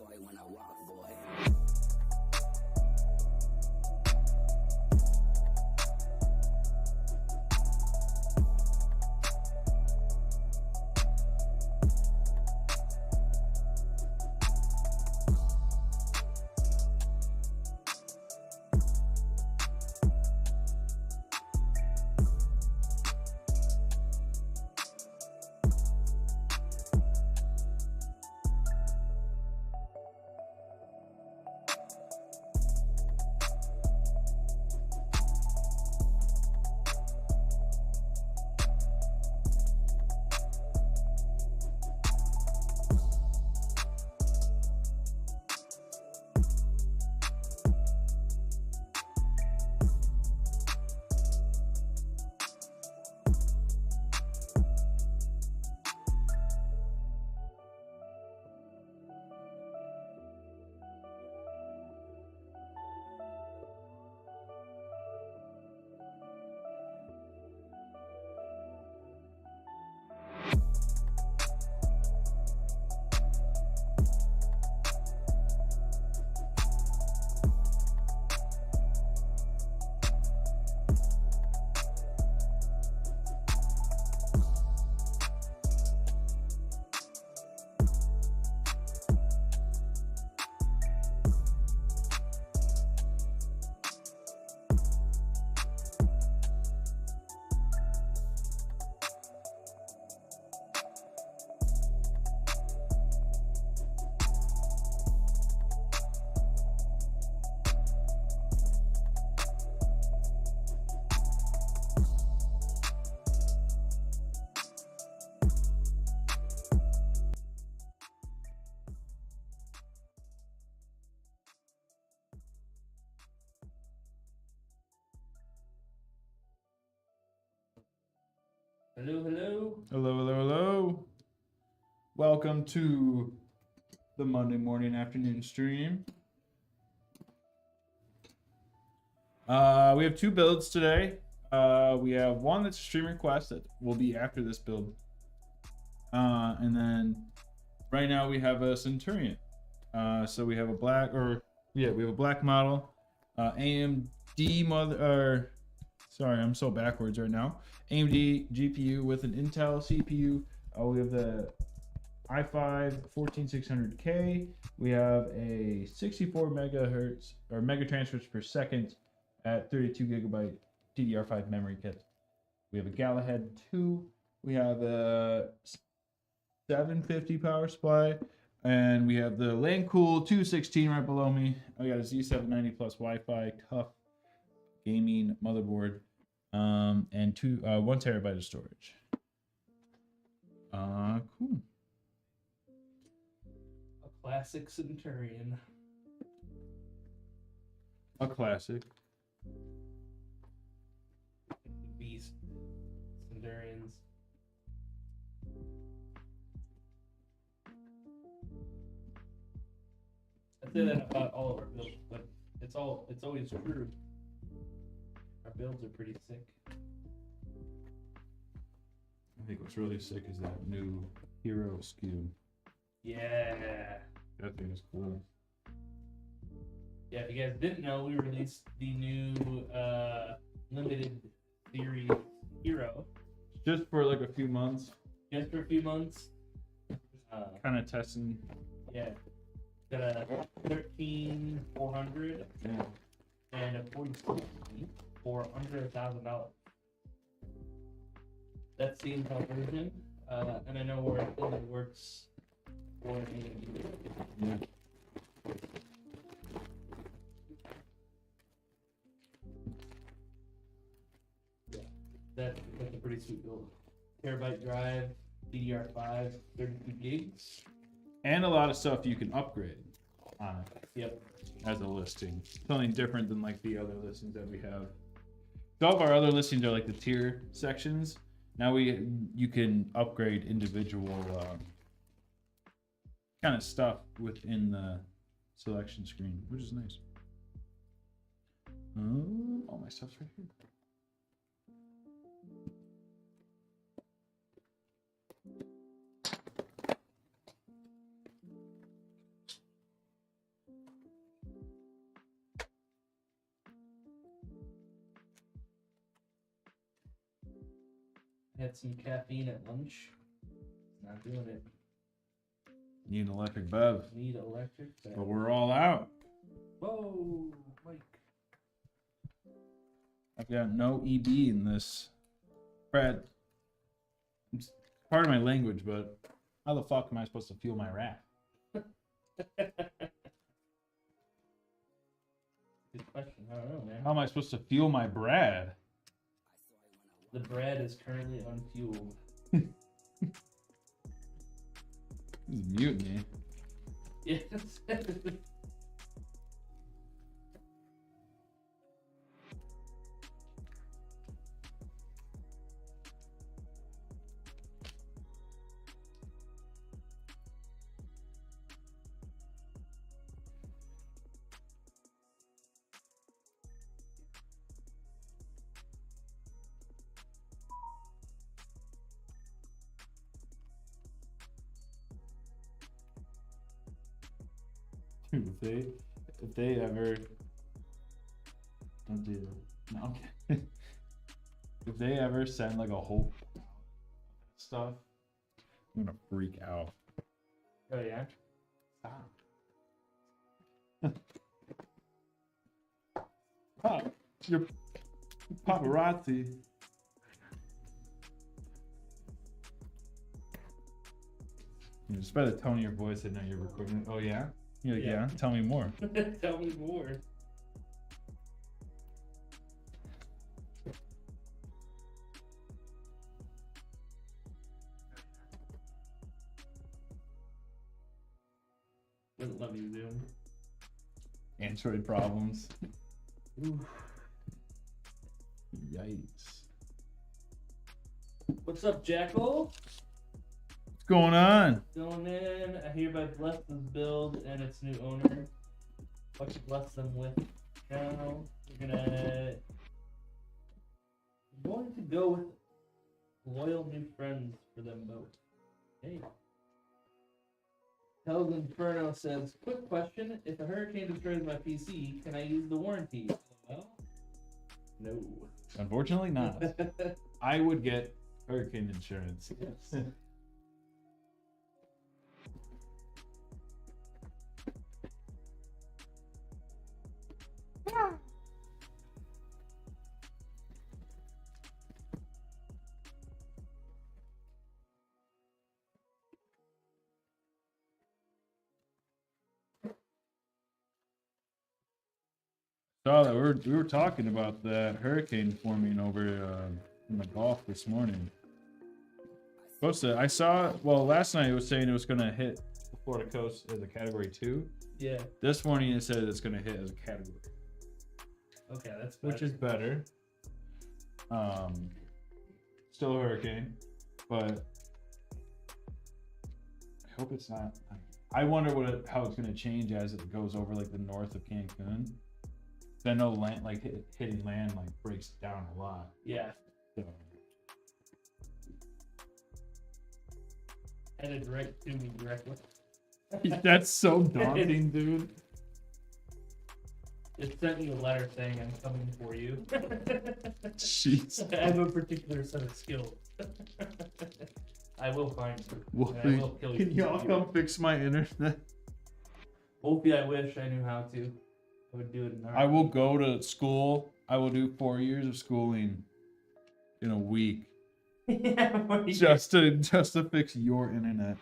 boy when I walk, boy. Hello, hello. Hello, hello, hello. Welcome to the Monday morning afternoon stream. We have two builds today. We have one that's a stream request that will be after this build. And then right now we have a Centurion. So we have a black, we have a black model. AMD sorry, I'm so backwards right now. AMD GPU with an Intel CPU. We have the i5 14600K. We have a 64 megahertz or mega transfers per second at 32 gigabyte DDR5 memory kit. We have a Galahad 2. We have a 750 power supply, and we have the Landcool 216 right below me. I got a Z790 plus Wi-Fi tough gaming motherboard, and 1 terabyte of storage. Cool. A classic Centurion. A classic. Beast. Centurions. I say that about all of our builds, but it's always true. Our builds are pretty sick. I think what's really sick is that new hero SKU. Yeah. That thing is cool. Yeah, if you guys didn't know, we released the new limited series hero Just for like a few months, just for a few months. kind of testing. Yeah. Got a 13400 Yeah. and a 4060 for under $1,000. That's the Intel version, and I know where it only works for AMD. Yeah. That's a pretty sweet build. Terabyte drive, DDR5, 32 gigs. And a lot of stuff you can upgrade on it Yep. as a listing. Something different than like the other listings that we have. So all of our other listings are like the tier sections. Now you can upgrade individual kind of stuff within the selection screen, which is nice. All my stuff's right here. Had some caffeine at lunch. Not doing it. Need an electric bev. Need electric. But we're all out. Whoa, Mike. I've got no EB in this. Brad, it's part of my language, but how the fuck am I supposed to fuel my rat? Good question. I don't know, man. How am I supposed to fuel my Brad? The bread is currently unfueled. This is mutiny. Yes. Dude, if they ever don't do that. No, okay. If they ever send like a whole stuff, I'm gonna freak out. Oh yeah. Stop. Pop, you're paparazzi. Just by the tone of your voice, I know you're recording. Oh yeah. You're like, yeah. Tell me more. Tell me more. Wouldn't let me zoom. Android problems. Ooh. Yikes. What's up, Jackal? What's going on? Going in. I hereby bless this build and its new owner. What to bless them with now? We're going to go with loyal new friends for them both. Hey. Hell's Inferno says, quick question. If a hurricane destroys my PC, can I use the warranty? Well, no. Unfortunately not. I would get hurricane insurance. Yes. Saw that we were talking about that hurricane forming over in the Gulf this morning. Supposed to, I saw. Well, last night it was saying it was going to hit the Florida coast as a Category 2. Yeah. This morning it said it's going to hit as a Category. Okay, that's better. Which is better. Still a hurricane, but I hope it's not. I wonder how it's going to change as it goes over like the north of Cancun. I know land, like hitting land, like breaks down a lot. Yeah. So. Headed right to me directly. That's so daunting, dude. It sent me a letter saying I'm coming for you. Jeez. I have a particular set of skills. I will find you. Well, and I will kill you. can y'all come fix my internet? Wolfie, I wish I knew how to. I would do it in I will go to school. I will do 4 years of schooling in a week. Yeah, just to fix your internet.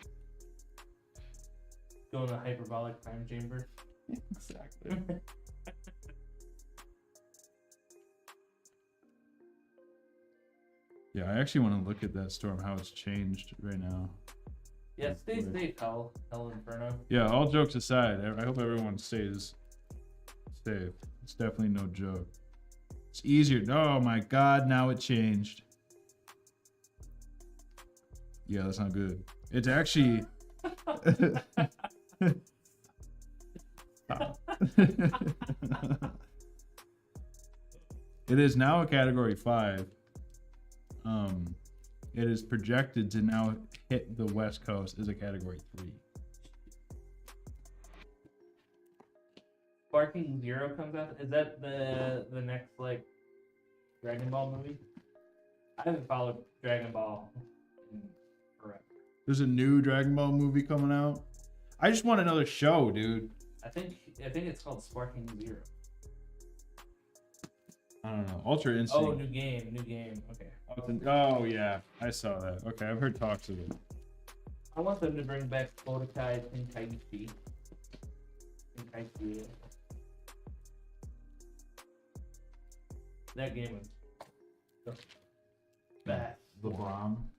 Go in a hyperbolic time chamber. Exactly. Yeah, I actually want to look at that storm, how it's changed right now. Yeah, stay safe, Hell Inferno. Yeah, all jokes aside, I hope everyone stays safe. It's definitely no joke. It's easier. Oh my God, now it changed. Yeah, that's not good. It's actually... It is now a Category 5. It is projected to now hit the West Coast as a Category 3. Barking Zero comes out. Is that the next like Dragon Ball movie? I haven't followed Dragon Ball in forever. There's a new Dragon Ball movie coming out. I just want another show, dude. I think it's called Sparking Zero. I don't know. Ultra Instinct. Oh, new game. Okay. Oh yeah, I saw that. Okay, I've heard talks of it. I want them to bring back Budokai Tenkaichi. That game was the best. The bomb.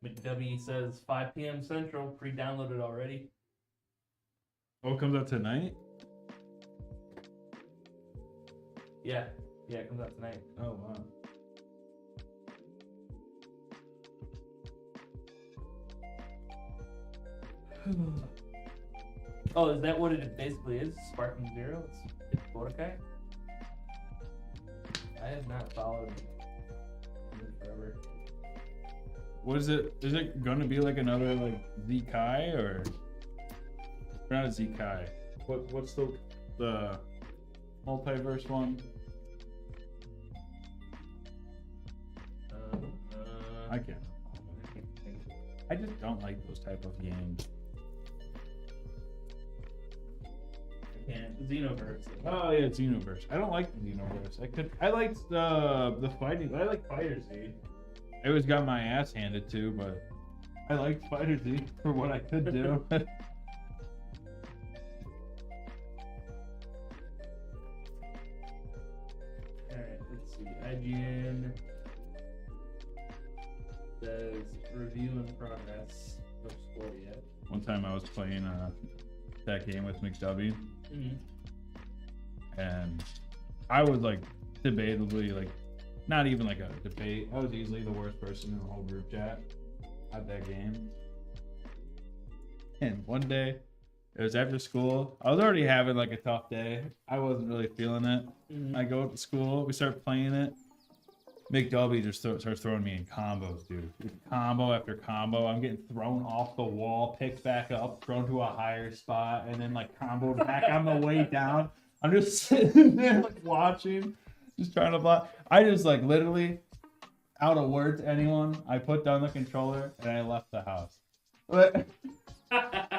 McW says 5 p.m. Central, pre-downloaded already. Oh, it comes out tonight? Yeah, it comes out tonight. Oh wow. Oh, is that what it basically is? Sparking Zero? It's Budokai? I have not followed it forever. What is it? Is it gonna be like another like Zekai or not a Zekai? What's the multiverse one? I can't. I just don't like those type of games. I can't. Xenoverse. Oh yeah, Xenoverse. I don't like the Xenoverse. I liked the fighting. I like Fighter Z. I always got my ass handed to, but I liked Fighter Z for what I could do. Alright, let's see. IGN says review in progress. No score yet. One time I was playing that game with McW, and I was like debatably like not even like a debate. I was easily the worst person in the whole group chat at that game. And one day, it was after school. I was already having like a tough day. I wasn't really feeling it. I go to school. We start playing it. McW just starts throwing me in combos, dude. Combo after combo. I'm getting thrown off the wall, picked back up, thrown to a higher spot, and then like comboed back on the way down. I'm just sitting there like watching, just trying to block. I just like literally, out of word to anyone, I put down the controller and I left the house. I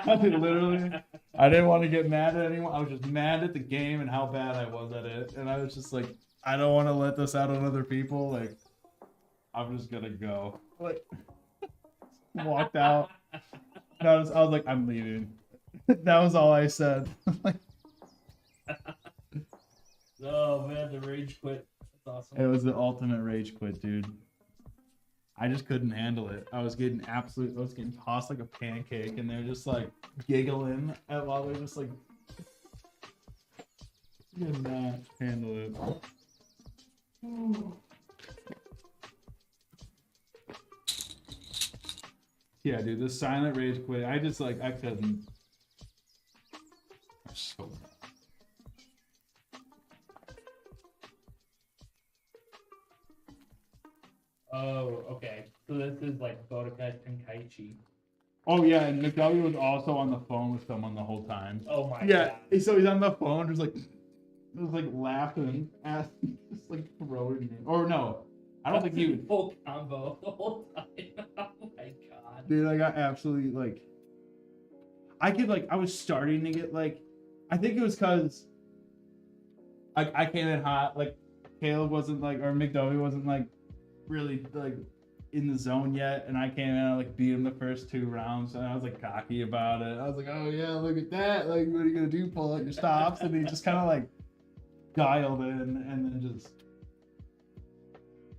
literally, I didn't want to get mad at anyone. I was just mad at the game and how bad I was at it. And I was just like, I don't want to let this out on other people. Like, I'm just gonna go. Like, walked out. And I was like, I'm leaving. That was all I said. Oh man, the rage quit. That's awesome. It was the ultimate rage quit, dude. I just couldn't handle it. I was getting tossed like a pancake, and they're just like giggling at while they're just like, could not handle it. Yeah, dude, this silent rage quit. I just like I couldn't. I'm so mad. Oh, okay. So this is like Budokai Tenkaichi. Oh yeah, and McW was also on the phone with someone the whole time. Oh my yeah, god. so he's on the phone, just like laughing, just like throwing me. Or no, I don't think he would. Full combo the whole time. Oh my god. Dude, I got absolutely like. I was starting to get like, I think it was because I came in hot. Like Caleb wasn't like, or McW wasn't like really like in the zone yet, and I came in and I like beat him the first 2 rounds, and I was like cocky about it. I was like, oh yeah, look at that, like what are you gonna do, pull out your stops? And he just kind of like dialed in, and then just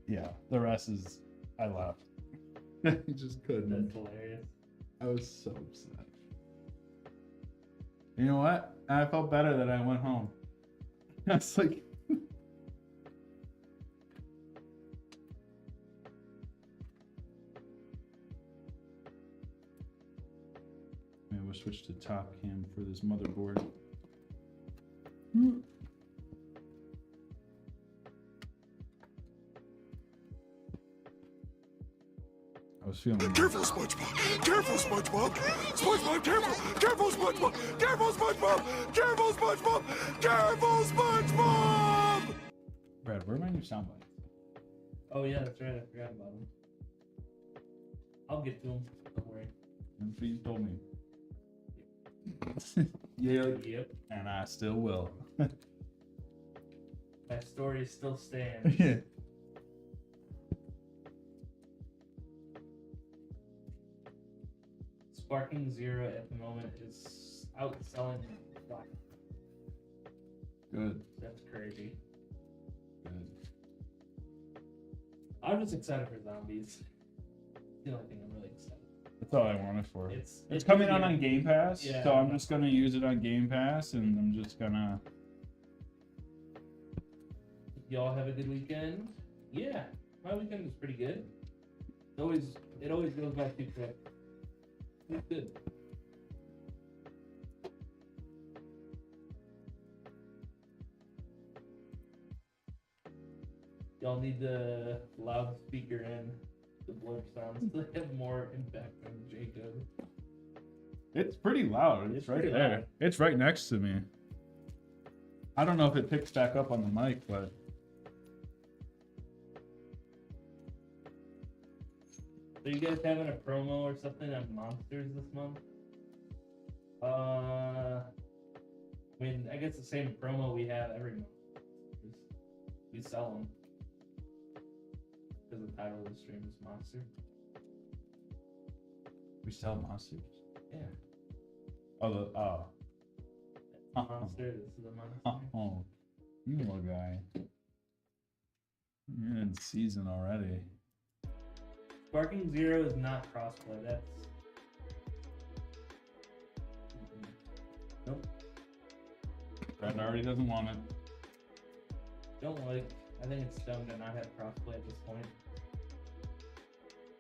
yeah, the rest is I left. He just couldn't. That's hilarious. I was so upset. You know what? I felt better that I went home. I was like we'll switch to top cam for this motherboard. I was feeling careful, SpongeBob! Careful, SpongeBob! SpongeBob, careful! Careful, SpongeBob! Careful, SpongeBob! Careful, SpongeBob! Careful, SpongeBob! Where are my new sound bites? Oh yeah, that's right. I forgot about them. I'll get to them. Don't worry. That's what you told me. Yeah. Yep. And I still will. My story still stands. Yeah. Sparking Zero at the moment is outselling Black. Good. That's crazy. Good. I'm just excited for zombies. It's the only thing I'm really excited. That's all I wanted for it. It's coming gonna out be on Game Pass, Yeah. so I'm just gonna use it on Game Pass, and I'm just gonna. Y'all have a good weekend? Yeah, my weekend was pretty good. It always goes by too quick. It's good. Y'all need the loudspeaker in the blurb sounds to have more impact on Jacob. It's pretty loud. It's right pretty there. loud. It's right next to me. I don't know if it picks back up on the mic, but So you guys having a promo or something on Monsters this month? I mean, I guess the same promo we have every month. We sell them. Because the title of the stream is Monster. we sell monsters. Yeah. Oh. Monster, this is a monster. Oh, you little guy. You're in season already. Sparking Zero is not crossplay. That's. Nope. Brad already doesn't want it. Don't like. I think it's dumb to not have crossplay at this point.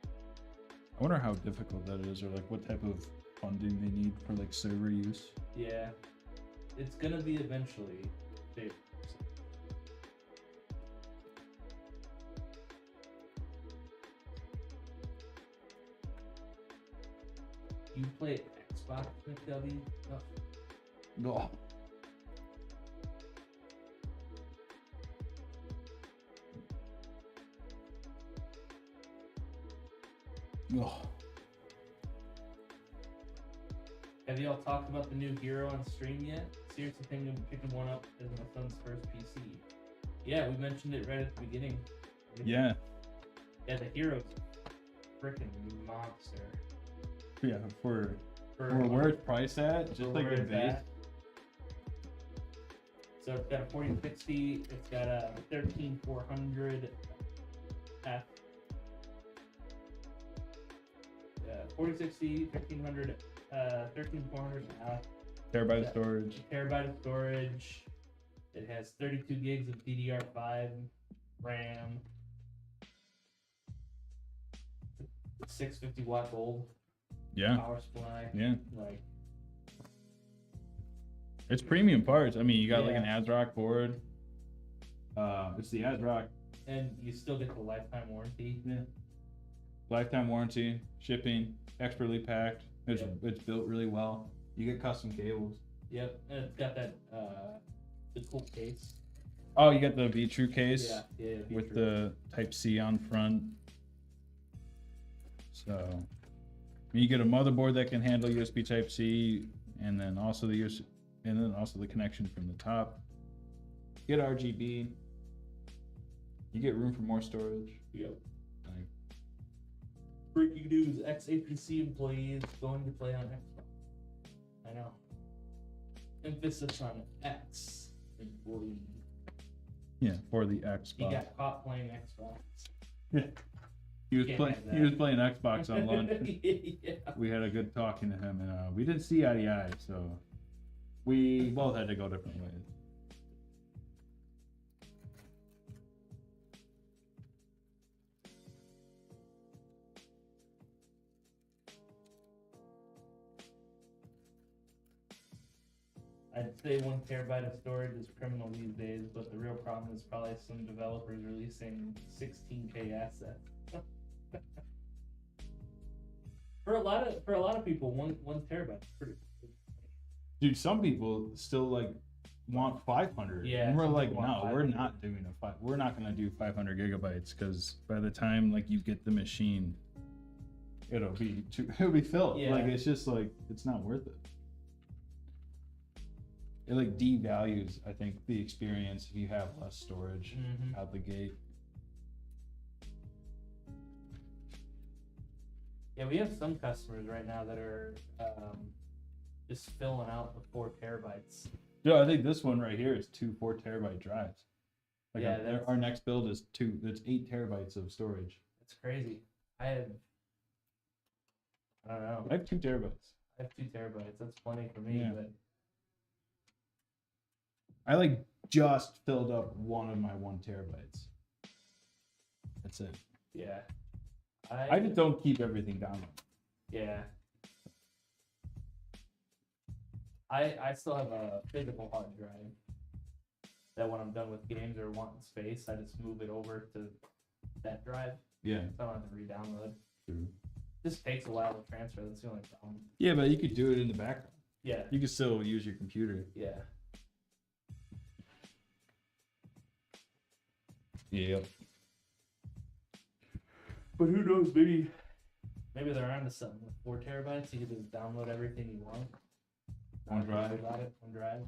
I wonder how difficult that is, or like what type of funding they need for like server use. Yeah. It's gonna be eventually. You play Xbox, McDubby? Oh, No. Oh. have y'all talked about the new hero on stream yet? Seriously thinking of picking one up as my son's first PC. Yeah, we mentioned it right at the beginning. Yeah. Yeah, the hero's freaking monster. Yeah. For For where it's priced at, for just like where the it's base. at. So it's got a 4060, it's got a 13400 F. 4060, 1300, 13400 F. Terabyte of storage. Terabyte of storage. It has 32 gigs of DDR5 RAM. 650 watt gold Yeah. power supply. Yeah. Like, It's premium parts. I mean, you got like an Yeah. ASRock board. It's the ASRock. and you still get the lifetime warranty. Yeah. Lifetime warranty, shipping, expertly packed. It's built really well. You get custom cables. Yep, and it's got that the cool case. Oh, you got the V-True case Yeah, with true. the Type C on front. So you get a motherboard that can handle USB Type C, and then also the connection from the top. You get RGB. You get room for more storage. Yep. Like, Breaking news: ex-APC employees going to play on Xbox. I know. Emphasis on ex employee. yeah, for the He Xbox. got caught playing Xbox. Yeah. He was Can't playing. have that. He was playing Xbox on lunch. Yeah. We had a good talking to him, and we didn't see eye to eye, so we both had to go different ways. I'd say 1 terabyte of storage is criminal these days, but the real problem is probably some developers releasing 16K assets. for a lot of people, one terabyte is pretty. Dude, some people still like want 500. Yeah, And we're some like, people no, want we're 500. not doing a five. We're not gonna do 500 gigabytes because by the time like you get the machine, it'll be filled. Yeah. Like it's just like it's not worth it. It like devalues, I think, the experience if you have less storage Mhm. out the gate. Yeah, we have some customers right now that are just filling out the 4 terabytes. Yeah, I think this one right here is 2 4 terabyte drives. Like Yeah, our, that's- our next build is 2. That's 8 terabytes of storage. It's crazy. I don't know. I have 2 terabytes. I have 2 terabytes. That's plenty for me, Yeah. but I like just filled up one of my 1 terabytes. That's it. yeah. I just don't keep everything down. Yeah. I still have a physical hard drive that when I'm done with games or wanting space, I just move it over to that drive. Yeah. So I don't have to re-download. True. Just takes a while to transfer. That's the only problem. Yeah, but you could do it in the background. Yeah. You could still use your computer. Yeah. Yep. But who knows? Maybe they're onto something with 4 terabytes. You can just download everything you want. One drive. About it. One drive.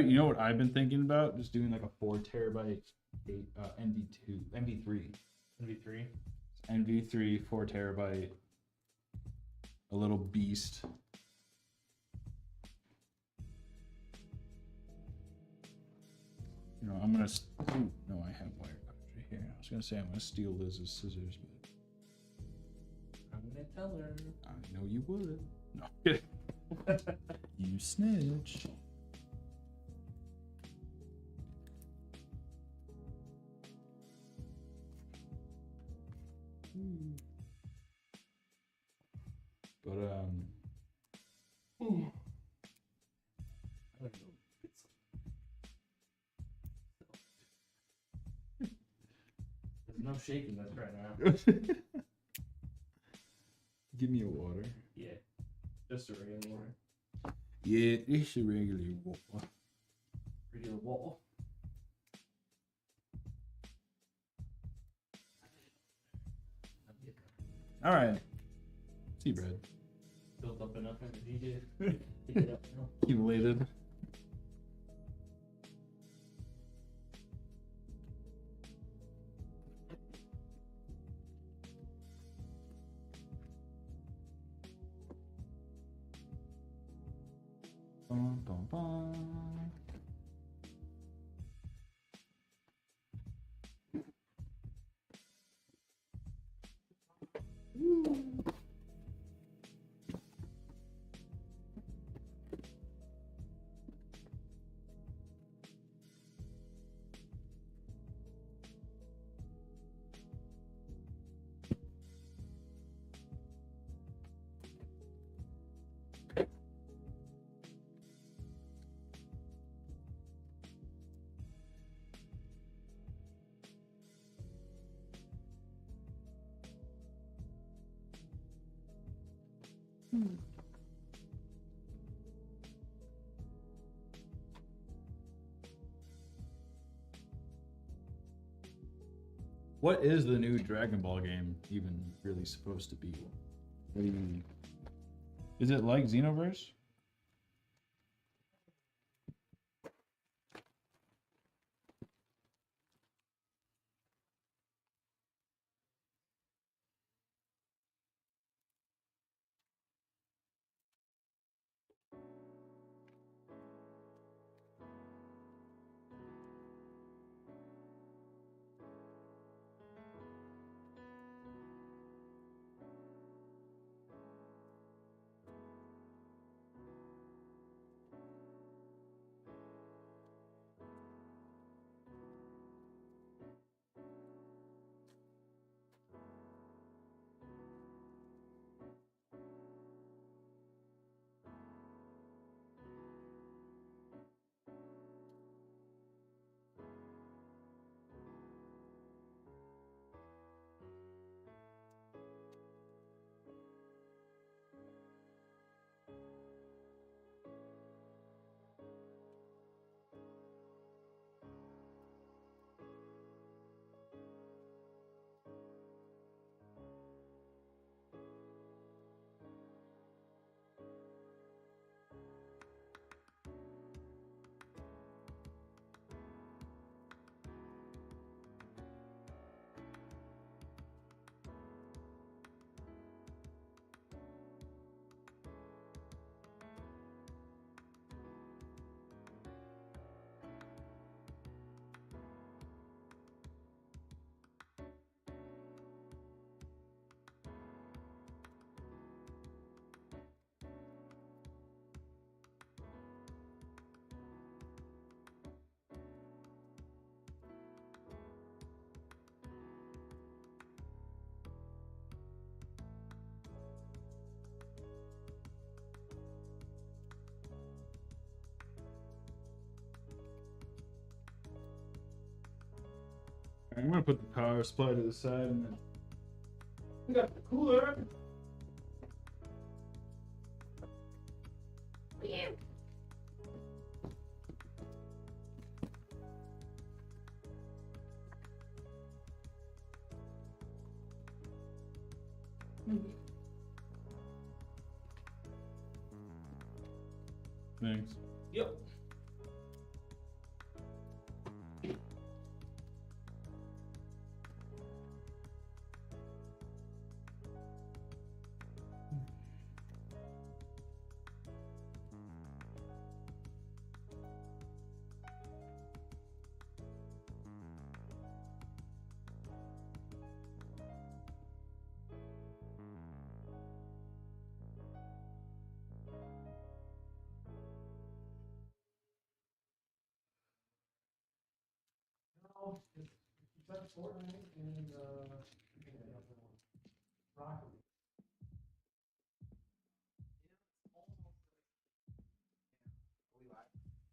You know what I've been thinking about? Just doing like a 4 terabyte NV3. NV3. NV3 4 terabyte. A little beast. You know, I'm gonna. Ooh, no, I have wire cutters right here. I was gonna say I'm gonna steal Liz's scissors, but I'm gonna tell her. I know you would. No, kidding. You snitch. But Ooh. I don't know. There's no shaking this right now. give me a water. Yeah. Just a regular water. Yeah, it's a regular water. Regular wall. All right. Sea bread. Built up enough energy to pick it up now. Accumulated. Bum, bum, bum. What is the new Dragon Ball game even really supposed to be? What do you mean? Is it like Xenoverse? I'm gonna put the power supply to the side and then we got the cooler. Thanks. Yep.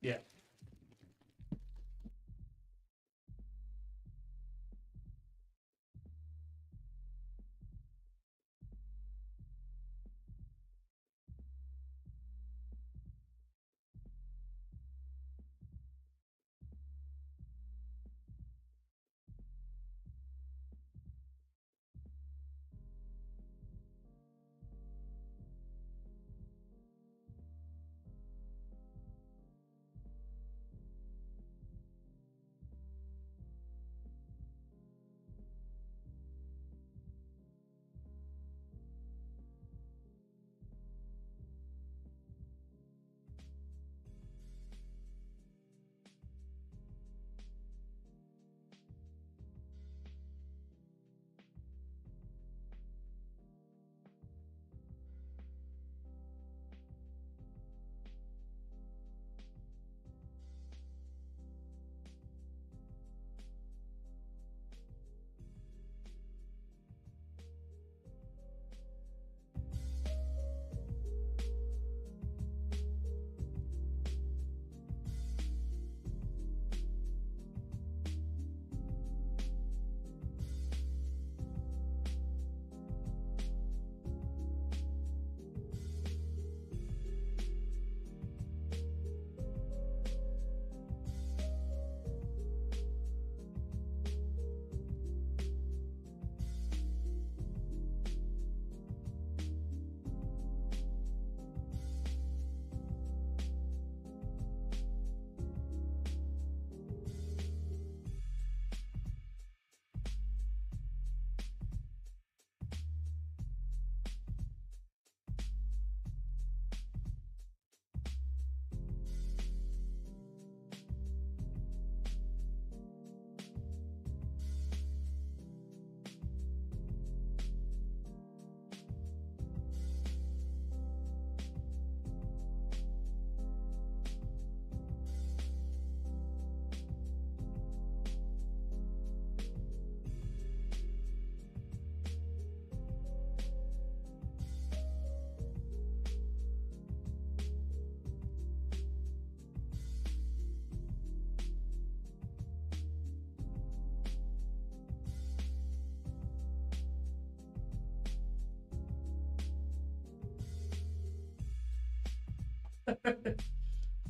Yeah.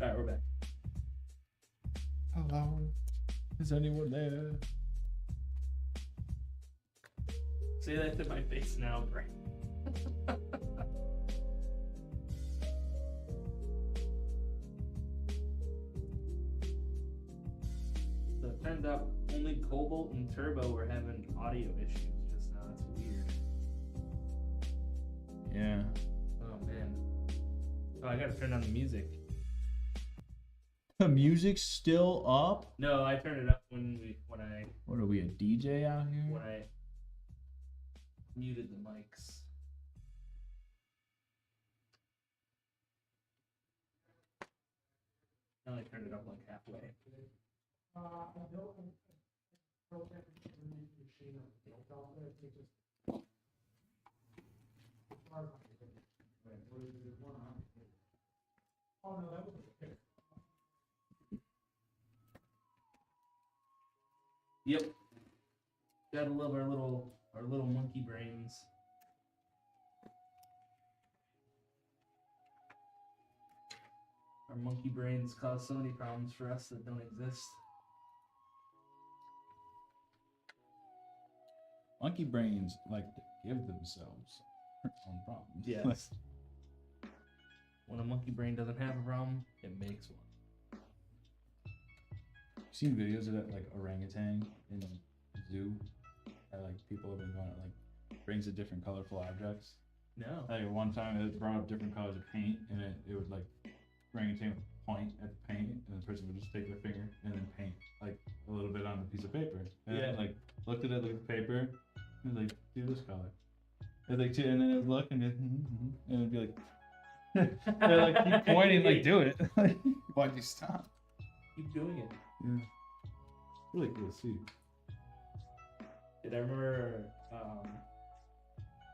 Alright, we're back. Hello. Is anyone there? Say that to my face now, Brent. So it turns out only Cobalt and Turbo were having audio issues just now. That's weird. Yeah. Oh man. Oh, I gotta turn on the music. The music's still up? No, I turned it up when I What are we, a DJ out here? muted the mics. I only turned it up like halfway. Yep. Gotta love our little monkey brains. Our monkey brains cause so many problems for us that don't exist. Monkey brains like to give themselves their own problems. Yes. When a monkey brain doesn't have a problem, it makes one. Seen videos of that like orangutan in a zoo, that like people have been going like brings a different colorful objects. No. Like one time it brought up different colors of paint, and it would like orangutan would point at the paint, and the person would just take their finger and then paint like a little bit on a piece of paper. And Yeah. then, like looked at it, looked at the paper, and like do this color. And like and then it would look and and it'd be like they're like keep pointing, like do it. Why'd you stop? Keep doing it. Yeah. Really cool to see. Did I remember I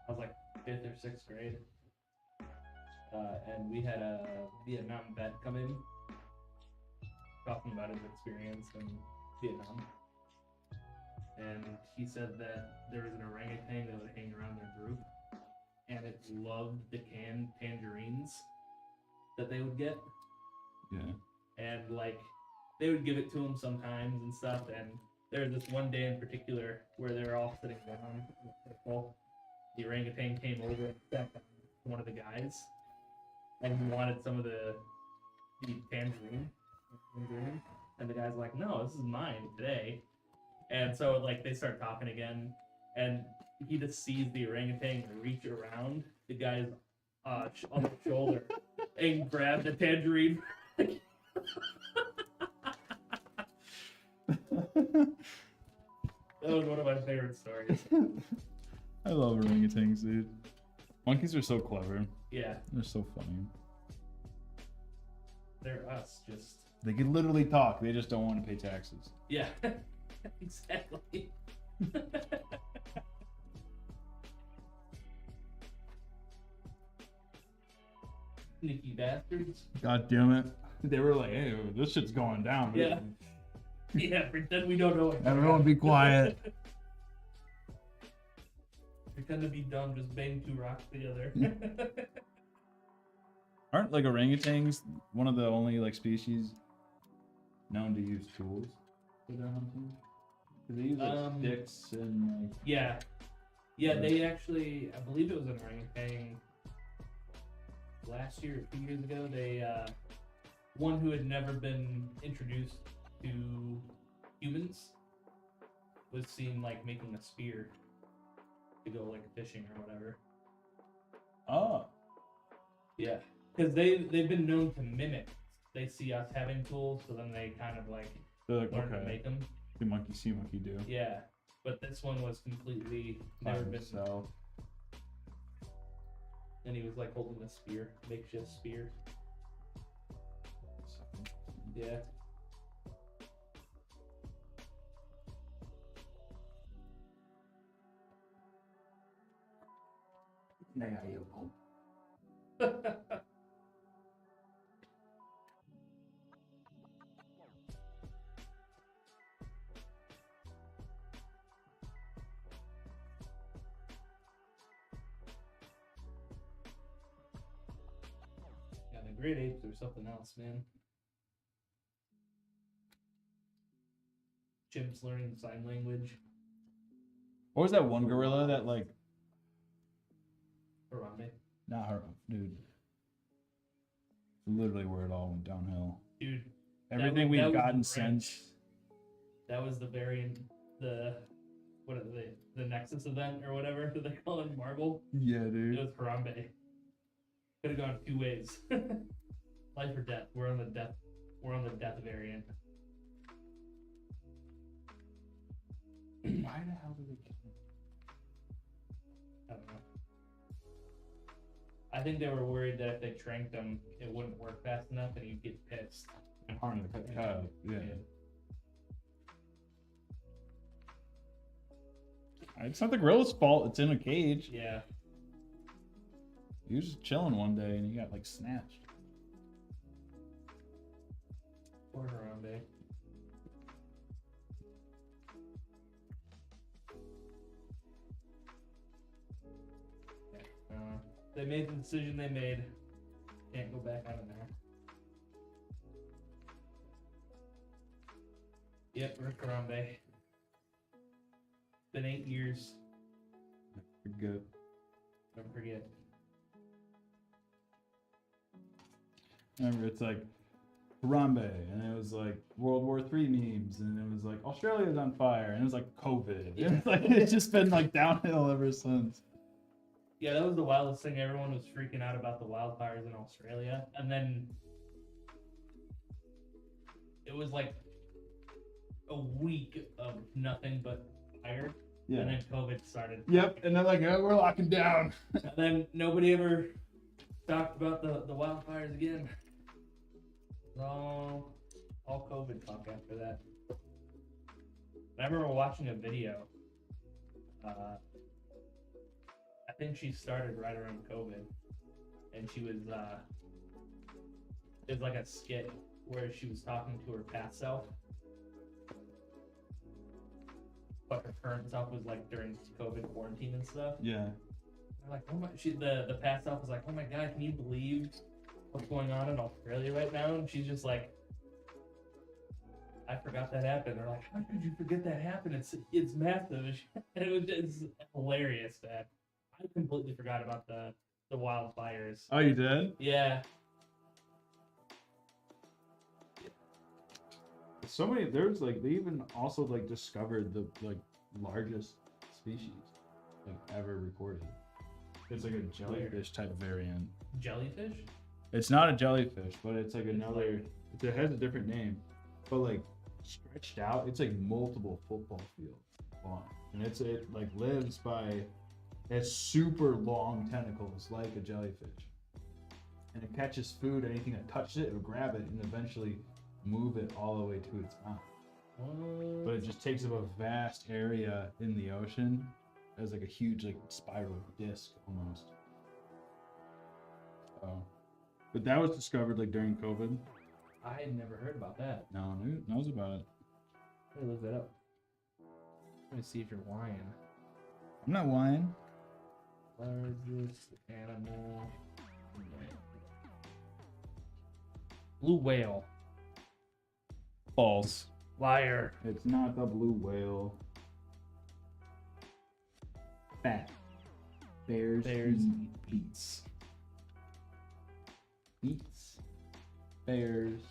was like 5th or 6th grade, and we had a Vietnam vet come in talking about his experience in Vietnam, and he said that there was an orangutan that would hang around their group, and it loved the canned tangerines that they would get, Yeah. and like they would give it to him sometimes and stuff, and there was this one day in particular where they were all sitting down in a circle. The orangutan came over and sat down with one of the guys, and he wanted some of the tangerine, and the guy's like, "No, this is mine today." And so like they start talking again, and he just sees the orangutan reach around the guy's on the shoulder and grab the tangerine. That was one of my favorite stories. I love orangutans, dude. Monkeys are so clever. Yeah, They're so funny. they're us, just They can literally talk. They just don't want to pay taxes. yeah, exactly. Sneaky bastards. God damn it. They were like, hey, this shit's going down. Yeah. Yeah, pretend we don't know it. Everyone be quiet. Pretend to be dumb, just bang 2 rocks together. Aren't like orangutans one of the only like species known to use tools for their hunting? Because they use like sticks and like Yeah. Yeah, they actually, I believe it was an orangutan last year or 2 years ago. They, one who had never been introduced to humans was seen like making a spear to go like fishing or whatever. oh Yeah, because they've been known to mimic. They see us having tools, so then they kind of like they're like learn to okay, make them. see monkey do. Yeah, but this one was completely never been. So And he was like holding a spear, makeshift spear. Yeah. Yeah, the great apes are something else, man. Chimps learning sign language. what was that one gorilla that like Harambe. not her dude? Literally where it all went downhill. Dude. Everything we've gotten since. That was the variant, the Nexus event or whatever that they call it in Marvel. Yeah, It dude. was Harambe. Could have gone 2 ways. Life or death. We're on the death variant. Why the hell did they kill him? I don't know. I think they were worried that if they tranked him, it wouldn't work fast enough and he'd get pissed. And harm the cow. Yeah. It's not the gorilla's fault. It's in a cage. Yeah. He was just chilling one day and he got like snatched. Poor Harambe. They made the decision they made. Can't go back out of there. Yep, Rick Harambe. It's been 8 years. Good. Don't forget. Remember, it's like Harambe, and it was like World War III memes, and it was like Australia's on fire, and it was like COVID. It's like it's just been like downhill ever since. Yeah, that was the wildest thing. Everyone was freaking out about the wildfires in Australia, and then it was like a week of nothing but fire. Yeah. And then COVID started. Yep, and they're like, oh, we're locking down. And then nobody ever talked about the wildfires again. All COVID talk after that. And I remember watching a video. I think she started right around COVID, and she was it was like a skit where she was talking to her past self, but her current self was like during COVID quarantine and stuff. Yeah. They're like, oh my, the past self was like, oh my god, can you believe what's going on in Australia right now? And she's just like, I forgot that happened. They're like, how could you forget that happened? It's massive. And it was just hilarious, man. I completely forgot about the wildfires. Oh, you did? Yeah. So many. There's like they even also like discovered the like largest species like ever recorded. It's like a jellyfish type variant. Jellyfish? It's not a jellyfish, but it's like another. It has a different name, but like stretched out, it's like multiple football fields long, and it like lives by. It has super long tentacles like a jellyfish, and it catches food. Anything that touches it, it'll grab it and eventually move it all the way to its mouth. But it just takes up a vast area in the ocean as like a huge like spiral disc almost. But that was discovered like during COVID. I had never heard about that. No one knows about it. Let me look that up. Let me see if you're lying. I'm not lying. Largest animal. Blue whale. False. Liar. It's not the blue whale. Fat. Bears eat beets. Beets. Bears.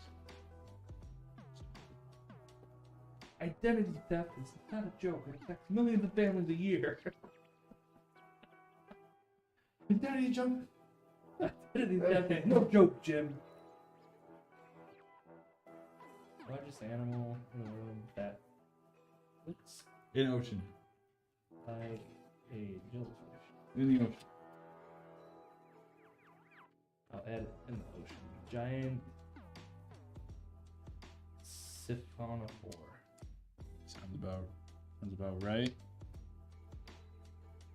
Identity theft is not a joke. It affects millions of families a year. Identity jump. Identity theft is no joke, Jim. Largest animal in the world that looks In ocean. like a jellyfish. In the ocean. I'll add it in the ocean. Giant siphonophore. Sounds about right.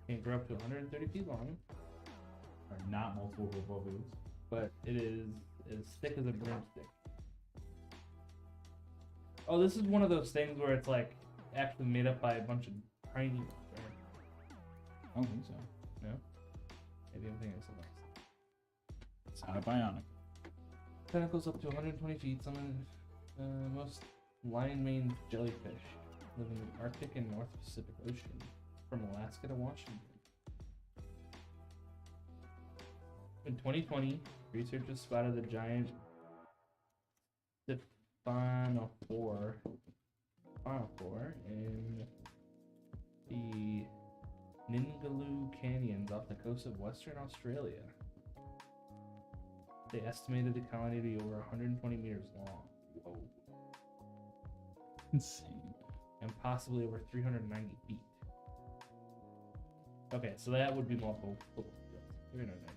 Can grow up to 130 feet long, Or not multiple football fields. but it is as thick as a broomstick. Oh, this is one of those things where it's like actually made up by a bunch of tiny. I don't think so. No, maybe I'm thinking of something else. It's not a bionic. Tentacles up to 120 feet. Some of the most lion-maned jellyfish live in the Arctic and North Pacific Ocean, from Alaska to Washington. In 2020, researchers spotted the giant siphonophore in the Ningaloo Canyons off the coast of Western Australia. They estimated the colony to be over 120 meters long. Whoa. Insane. And possibly over 390 feet. Okay, so that would be multiple football fields. 390.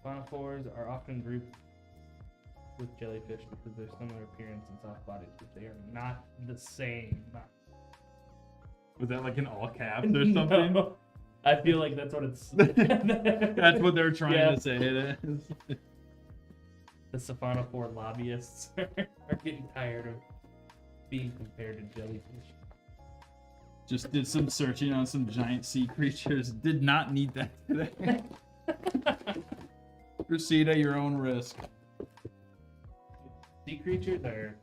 Siphonophores are often grouped with jellyfish because their similar appearance and soft bodies, but they are not the same. Was that like in all caps or something? No. I feel like that's what it's. That's what they're trying Yeah. to say it is. The siphonophore lobbyists are getting tired of being compared to jellyfish. Just did some searching on some giant sea creatures. Did not need that today. Proceed at your own risk. Sea creatures are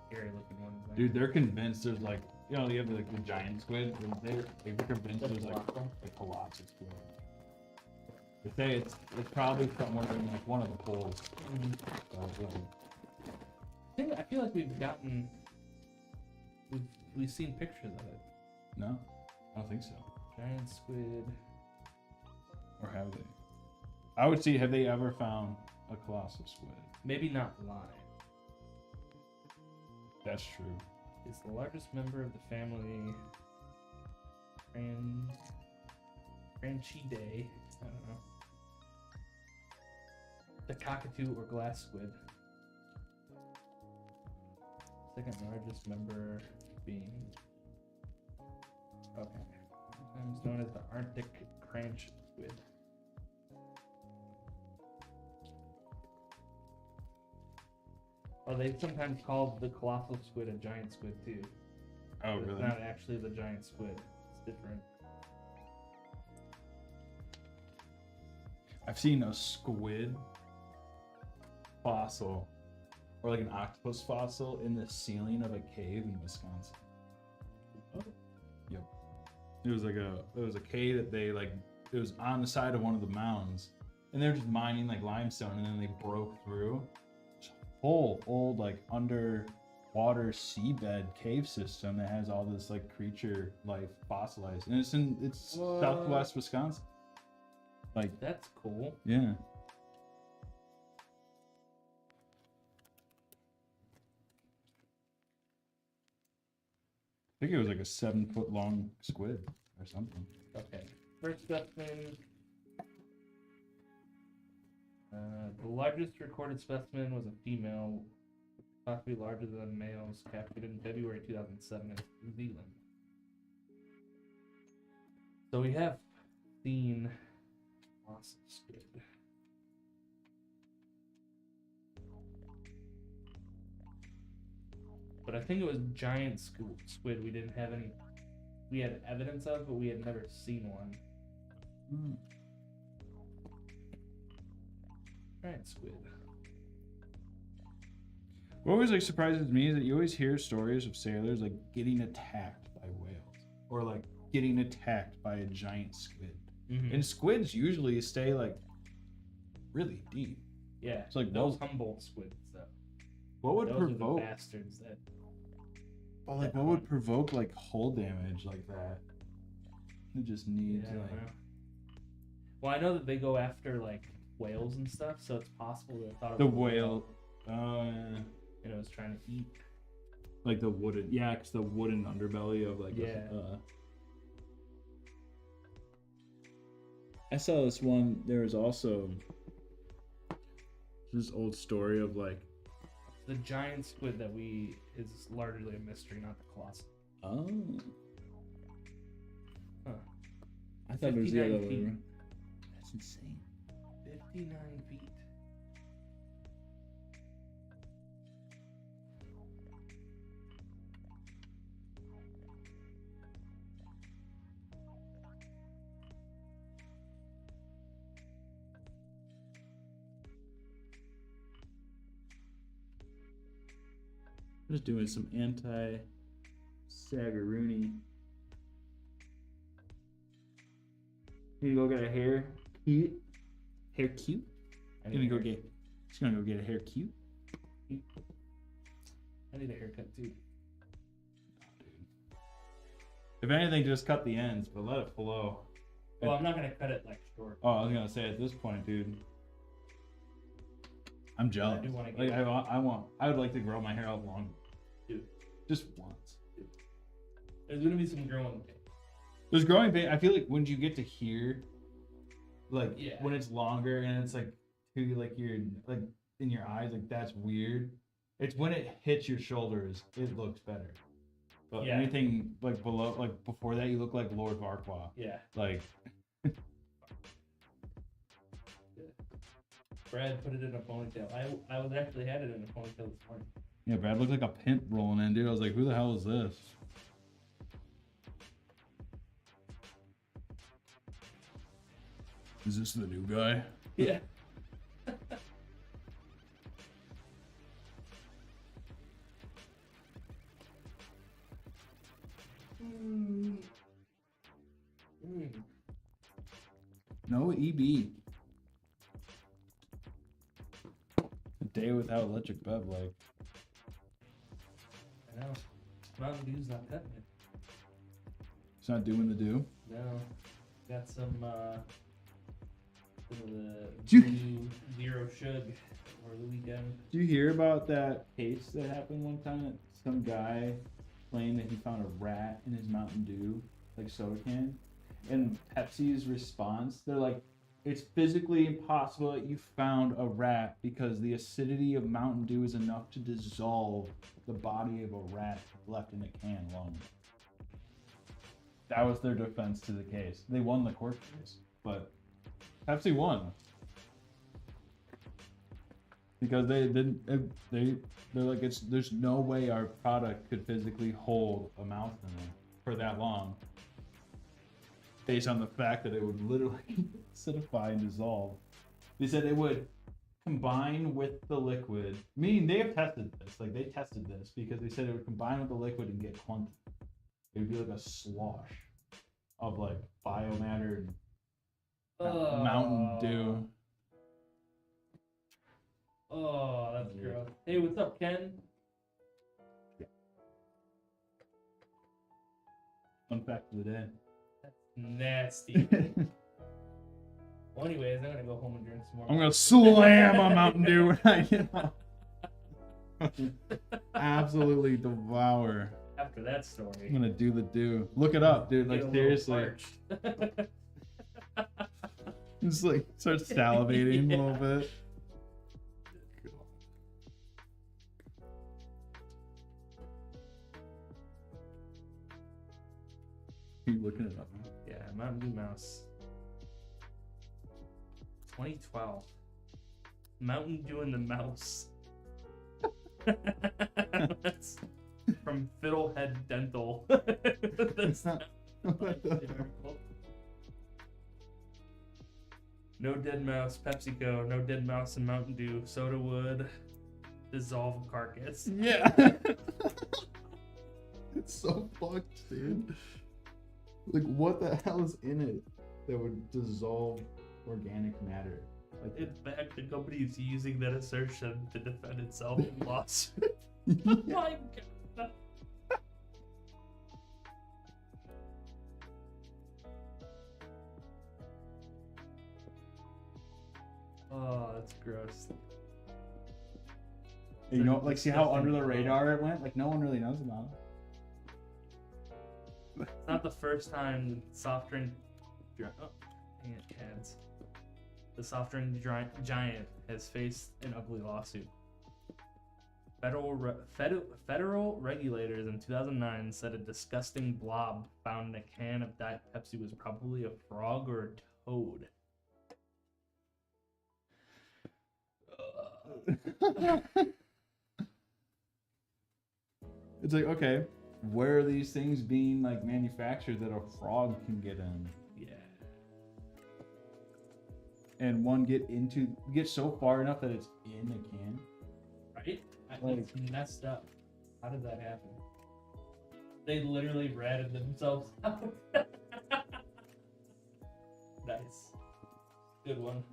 scary looking ones. Man. Dude, they're convinced there's like, you know, you have like the giant squid. And they're convinced there's like a colossal squid. They say it's probably somewhere in like one of the pools. I feel like we've seen pictures of it. No, I don't think so. Giant squid. Or have they? I would see, have they ever found a colossal squid? Maybe not live. That's true. It's the largest member of the family. Branchidae. I don't know. The cockatoo or glass squid. Second largest member being. Okay. Sometimes known as the Arctic cranch squid. Oh, they sometimes call the colossal squid a giant squid too. Oh, But really? It's not actually the giant squid. It's different. I've seen a squid fossil, or like an octopus fossil, in the ceiling of a cave in Wisconsin. Oh. Yep. It was a cave that they like. It was on the side of one of the mounds, and they're just mining like limestone, and then they broke through. It's a whole old like underwater seabed cave system that has all this like creature life fossilized, and it's What? southwest Wisconsin. Like, That's cool. yeah. I think it was like a 7-foot long squid or something. Okay. First specimen. The largest recorded specimen was a female, possibly larger than males, captured in February 2007 in New Zealand. So we have seen lots of squid. But I think it was giant squid we didn't have any. We had evidence of, but we had never seen one. Hmm. Giant squid. What always like surprises me is that you always hear stories of sailors like getting attacked by whales or like getting attacked by a giant squid. Mm-hmm. And squids usually stay like really deep. Yeah, It's like those Humboldt squids, though. what would Those provoke? are the bastards that. Oh, like what would provoke like hull damage like that? It just needs Yeah, I don't like. know. Well, I know that they go after like whales and stuff, so it's possible that I thought it The was a whale. Oh yeah. and it was trying to eat. Like the wooden, yeah, it's the wooden underbelly of like. Yeah. I saw this one. There was also this old story of like. The giant squid that is largely a mystery, not the colossal. Oh. Huh. I thought it was the other 59 feet. way. That's insane. 59 feet. Just doing some anti-Sagaroony. You go get a hair cute. Hair cute. I Gonna need, go a, get. Just gonna go get a hair cute. I need a haircut too. If anything, just cut the ends, but let it flow. Well, I'm not gonna cut it like short. Oh, I was gonna say at this point, dude. I'm jealous. I do wanna Like get- I would like to grow my hair out long. Dude. Just once. There's gonna be some growing pain. There's growing pain. I feel like when you get to here, like Yeah. when it's longer and it's like to like your like in your eyes, like that's weird. It's when it hits your shoulders, it looks better. But Yeah. anything like below, like before that, you look like Lord Farquaad. Yeah. Like Brad put it in a ponytail. I was actually had it in a ponytail this morning. yeah, Brad looked like a pimp rolling in, dude. I was like, who the hell is this? Is this the new guy? Yeah. No EB. A day without electric bev, like. I know. Mountain Dew's not cutting it. It's not doing the do. No. Got some of the Dude. blue zero shug over the weekend. Did you hear about that case that happened one time? That some guy claimed that he found a rat in his Mountain Dew, like soda can. And Pepsi's response, they're like, it's physically impossible that you found a rat because the acidity of Mountain Dew is enough to dissolve the body of a rat left in a can alone. That was their defense to the case. They won the court case, but Pepsi won. Because they're like, there's no way our product could physically hold a mouth in it for that long. Based on the fact that it would literally acidify and dissolve. They said it would combine with the liquid. Meaning they have tested this. Like they tested this because they said it would combine with the liquid and get clunky. It would be like a slosh of like biomatter and Mountain Dew. Oh, that's gross. Hey, what's up, Ken? Fun fact of the day. Nasty. Well, anyways, I'm gonna go home and drink some more. I'm gonna slam a Mountain Dew when I get home. Absolutely devour. After that story. I'm gonna do the do. Look it up, dude. Like seriously. Just like start salivating a little bit. Keep looking it up. Yeah, Mountain Dew Mouse. 2012. Mountain Dew and the Mouse. That's from Fiddlehead Dental. That's not no dead mouse, PepsiCo, no dead mouse in Mountain Dew, soda wood, dissolve carcass. Yeah. It's so fucked, dude. Like, what the hell is in it that would dissolve organic matter? Like, In fact, the company is using that assertion to defend itself in lawsuit. Oh my god. Oh, that's gross. you know, like, see how under the radar it went? Like, no one really knows about it. It's not the first time soft drink. Oh, dang it, cads. The soft drink giant has faced an ugly lawsuit. Federal regulators in 2009 said a disgusting blob found in a can of Diet Pepsi was probably a frog or a toad. It's like, okay, where are these things being like manufactured that a frog can get in? Yeah. And one get so far enough that it's in a can? Right? Like- It's messed up. How did that happen? They literally ratted themselves out. Nice. Good one.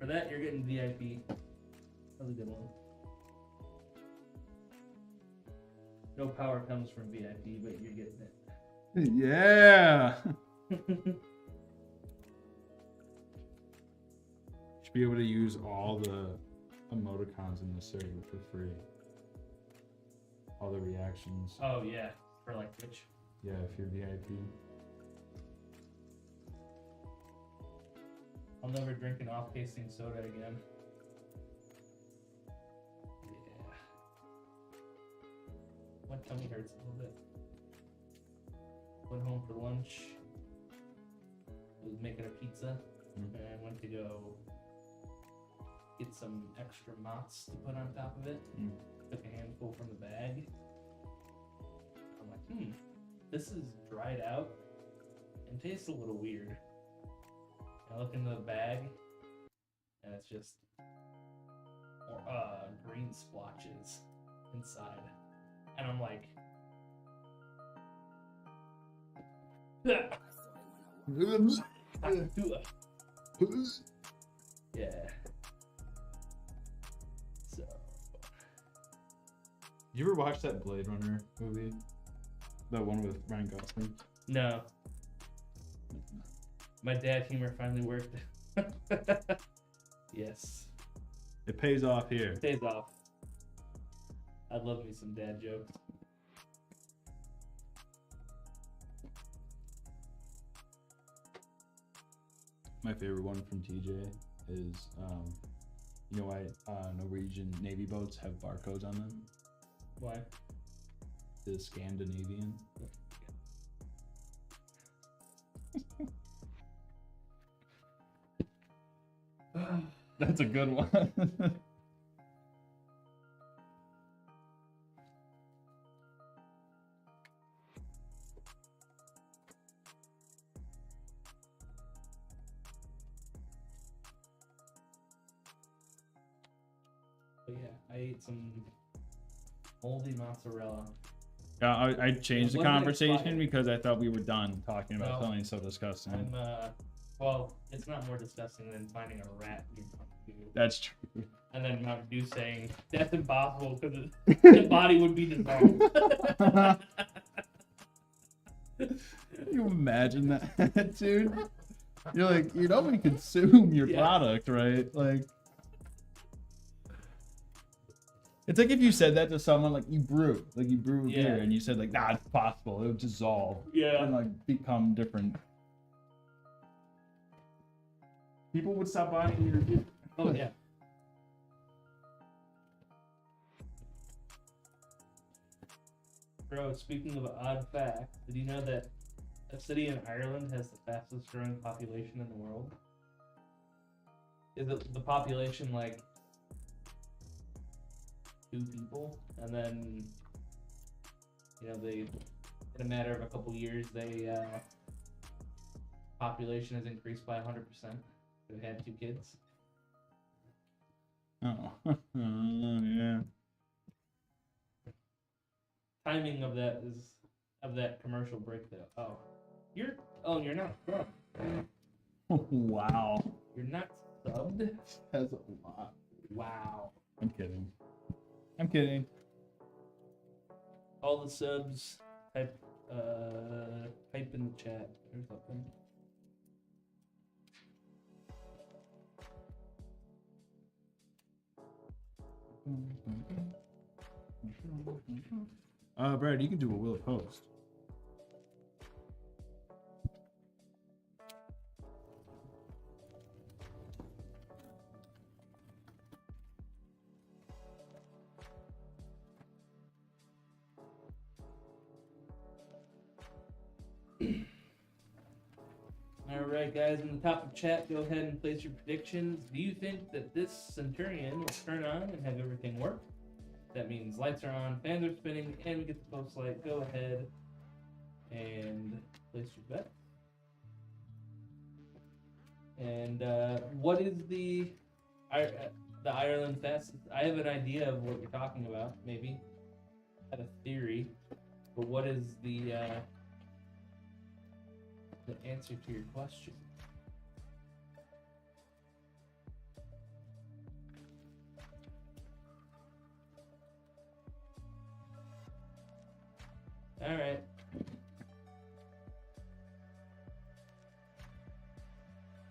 For that, you're getting VIP. That was a good one. No power comes from VIP, but you're getting it. Yeah. Should be able to use all the emoticons in the server for free. All the reactions. Oh yeah, for like Twitch. Yeah, if you're VIP. I'll never drink an off-tasting soda again. Yeah. My tummy hurts a little bit. Went home for lunch. Was making a pizza. And I went to go get some extra mozz to put on top of it. Took a handful from the bag. I'm like, this is dried out and tastes a little weird. I I look into the bag, and it's just green splotches inside, and I'm like, yeah. So, You ever watch that Blade Runner movie? The one with Ryan Gosling? no. My dad humor finally worked. Yes. It pays off here. Pays off. I love me some dad jokes. My favorite one from TJ is, you know why Norwegian Navy boats have barcodes on them? Why? The Scandinavian. That's a good one. But yeah, I ate some moldy mozzarella. I changed the It wasn't conversation expired. because I thought we were done talking about No. something so disgusting. Well, it's not more disgusting than finding a rat in your food. That's true. And then Mountain Dew saying, that's impossible because the body would be dissolved. You imagine that, dude? You're like, you know, we consume your Yeah. product, right? Like, it's like if you said that to someone, like you brew Yeah. beer, and you said like, nah, it's possible, it would dissolve, Yeah. and like become different. People would stop buying your beer. Oh, yeah. Bro, speaking of an odd fact, did you know that a city in Ireland has the fastest growing population in the world? Is it the population like 2 people? And then, you know, they, in a matter of a couple years, population has increased by 100%. They've had 2 kids. Oh, yeah. Timing of that commercial break though. You're not subbed. Wow. You're not subbed? That's a lot. Wow. I'm kidding. I'm kidding. All the subs type in the chat or something. Brad, you can do a will it post. Alright guys, in the top of chat, go ahead and place your predictions. Do you think that this Centurion will turn on and have everything work? That means lights are on, fans are spinning, and we get the post light. Go ahead and place your bet. And what is the Ireland fastest? I have an idea of what you're talking about, maybe. I have a theory, but what is the answer to your question? All right.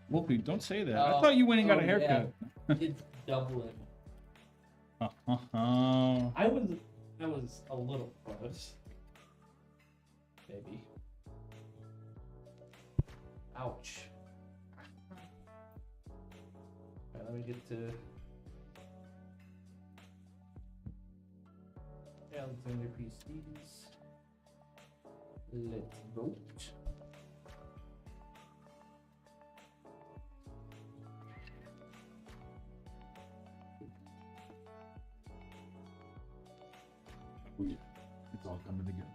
Wolfie, don't say that. I thought you went and got a haircut. Yeah. It's doubling. I was a little close. Maybe. Ouch. Alright, let me get to Alexander PCs. Let's vote. It's all coming together.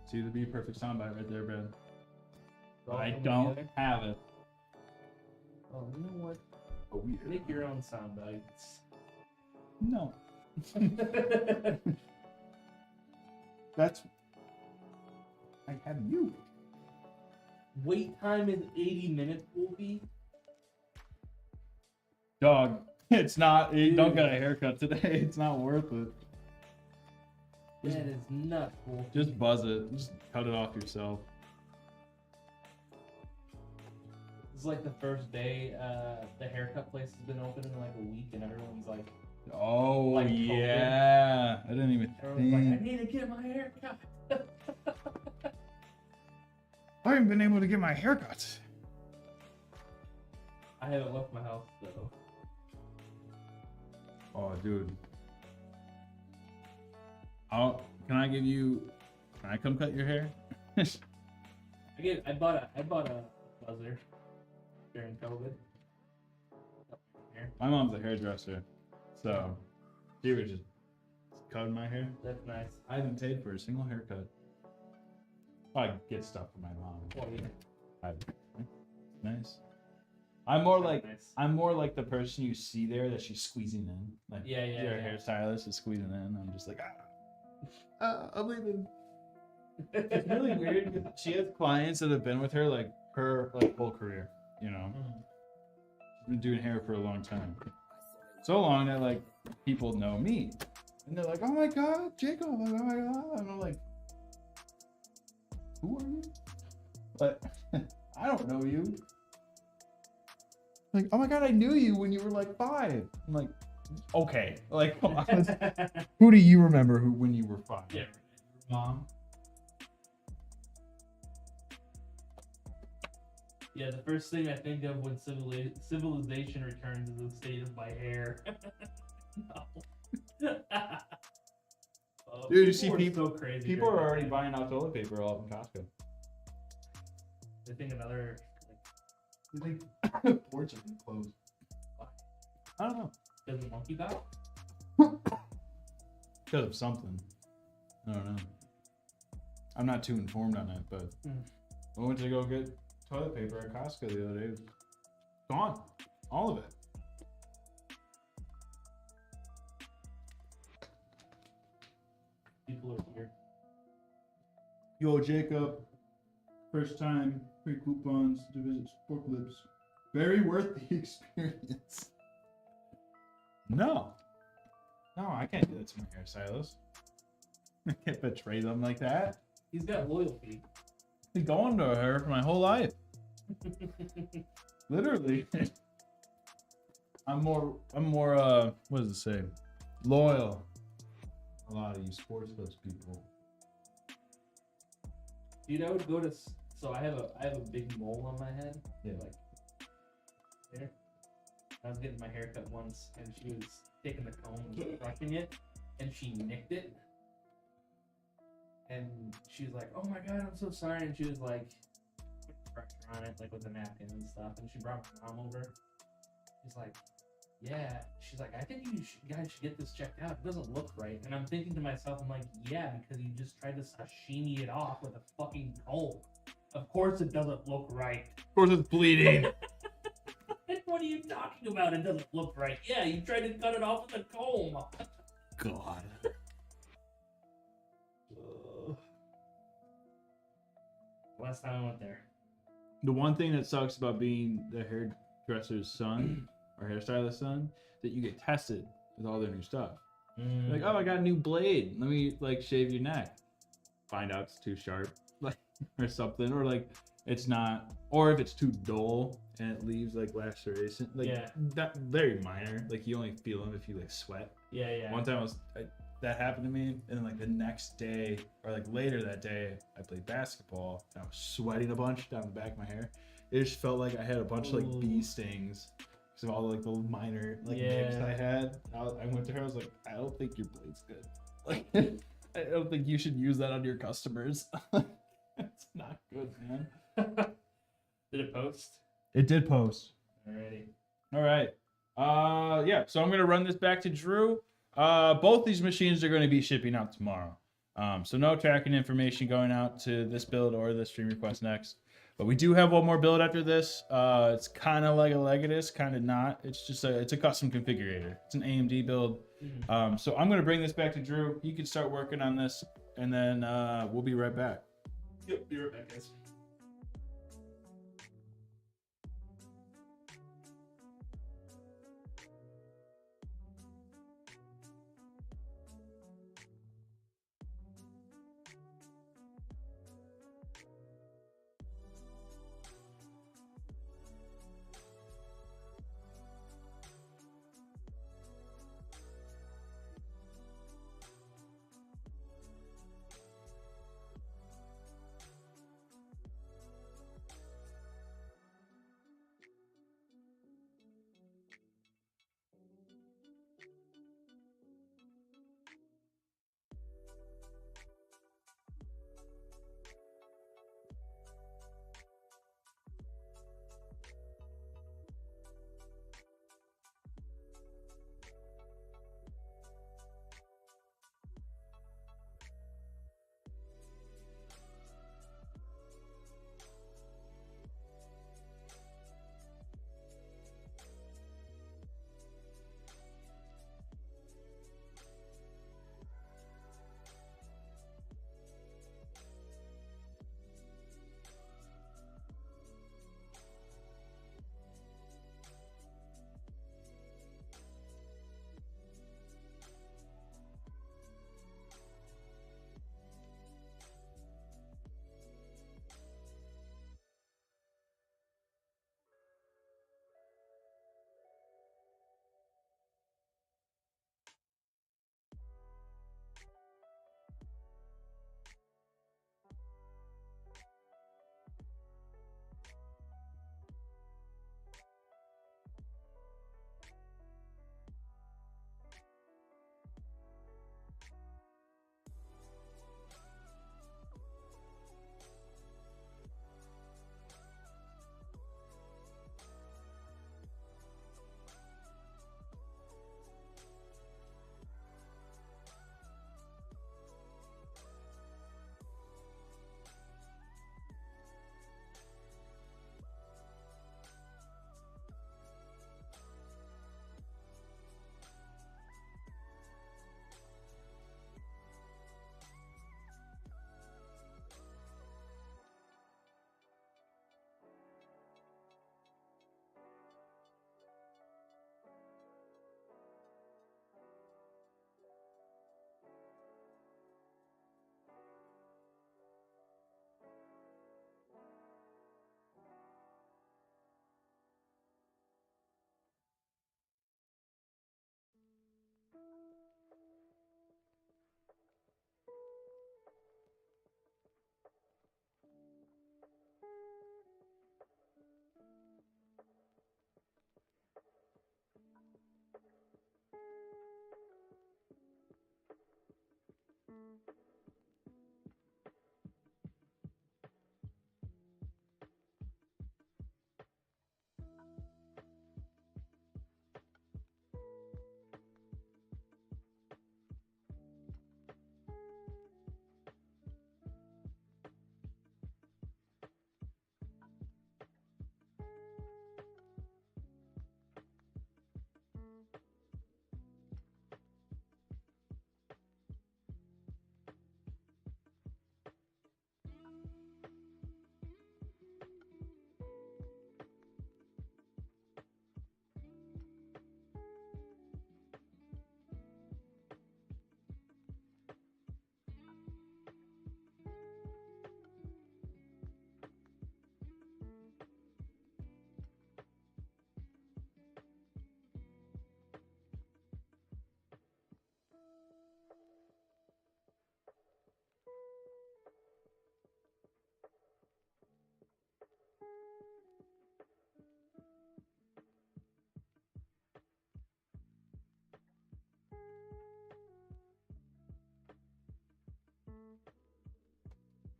See, the be perfect soundbite right there, Brad. All I coming don't together? have it. Oh, you know what? Oh, yeah. Make your own sound bites. No. That's. I have you. Wait time is 80 minutes, Wolfie. Dog. It's not. You don't Dude. get a haircut today. It's not worth it. That is nuts, Wolfie. Just buzz it. Just cut it off yourself. It's like the first day the haircut place has been open in like a week, and everyone's like, Oh, Like yeah. I didn't even everyone's like, I think. need to get my haircut. I haven't been able to get my haircut. I haven't left my house though. Oh, dude. Can I come cut your hair? I bought a buzzer during COVID. My mom's a hairdresser, so she was just cutting my hair. That's nice. I haven't paid for a single haircut. I get stuff for my mom. Oh, yeah. Nice. I'm more like Nice. the person you see there that she's squeezing in. Like Yeah. your hairstylist is squeezing in. I'm just like, I'm leaving. It's really weird. She has clients that have been with her like her whole career. You know, she's been doing hair for a long time. So long that like people know me, and they're like, "Oh my god, Jacob!" Like, "Oh my god!" And I'm like, "Who are you?" But I don't know you. Like, "Oh my god, I knew you when you were like 5." I'm like, "Okay, like, who do you remember when you were 5?" Yeah. Mom. Yeah, the first thing I think of when civilization returns is the state of my hair. No. Oh, Dude, you see are people- so crazy. People are during already that. buying out toilet paper all up in Costco. I think another You think ports are gonna close? I don't know. doesn't monkey got. Because of something. I don't know. I'm not too informed on it, but I went to go get toilet paper at Costco the other day. It was gone. All of it. People are weird. Yo, Jacob. First time, free coupons to visit Sportclips. Very worth the experience. No. No, I can't do that to my hairstylist. I can't betray them like that. He's got loyalty. I've been going to her for my whole life. Literally. I'm more, what does it say? Loyal. A lot of you Sportclips people. Dude, I would go to. So I have a big mole on my head. Yeah. Like there. I was getting my hair cut once, and she was taking the comb and brushing it, and she nicked it. And she was like, "Oh my god, I'm so sorry." And she was like, put pressure on it, like with a napkin and stuff. And she brought my mom over. She's like, "Yeah." She's like, "I think guys should get this checked out. It doesn't look right." And I'm thinking to myself, I'm like, "Yeah, because you just tried to sashimi it off with a fucking comb. Of course it doesn't look right." Of course it's bleeding. What are you talking about? It doesn't look right. Yeah, you tried to cut it off with a comb. God. Last time I went there. The one thing that sucks about being the hairdresser's son or hairstylist's son, that you get tested with all their new stuff. Like, "Oh, I got a new blade. Let me like shave your neck." Find out it's too sharp, like, or something, or like it's not, or if it's too dull and it leaves like laceration, like Yeah. that very minor. Like you only feel them if you like sweat. Yeah. One time that happened to me, and then like the next day or like later that day, I played basketball and I was sweating a bunch down the back of my hair. It just felt like I had a bunch of like bee stings because of all like the minor like nicks I had. I went to her. I was like, "I don't think your blade's good. Like, I don't think you should use that on your customers. It's not good, man." Did it post? It did post. Alrighty. All right. Yeah. So I'm gonna run this back to Drew. Both these machines are going to be shipping out tomorrow. So no tracking information going out to this build or the stream request next. But we do have one more build after this. It's kind of like a Legatus, kind of not. It's just it's a custom configurator. It's an AMD build. So I'm gonna bring this back to Drew. You can start working on this, and then we'll be right back. Yep, be right back, guys.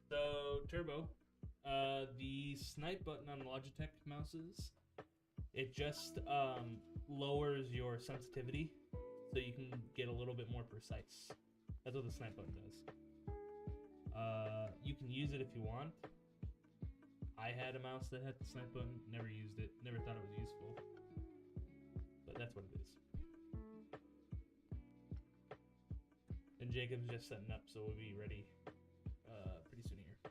So, Turbo, the snipe button on Logitech mouses, it just lowers your sensitivity so you can get a little bit more precise. That's what the snipe button does. You can use it if you want. I had a mouse that had the snap button, never used it, never thought it was useful. But that's what it is. And Jacob's just setting up, so we'll be ready pretty soon here.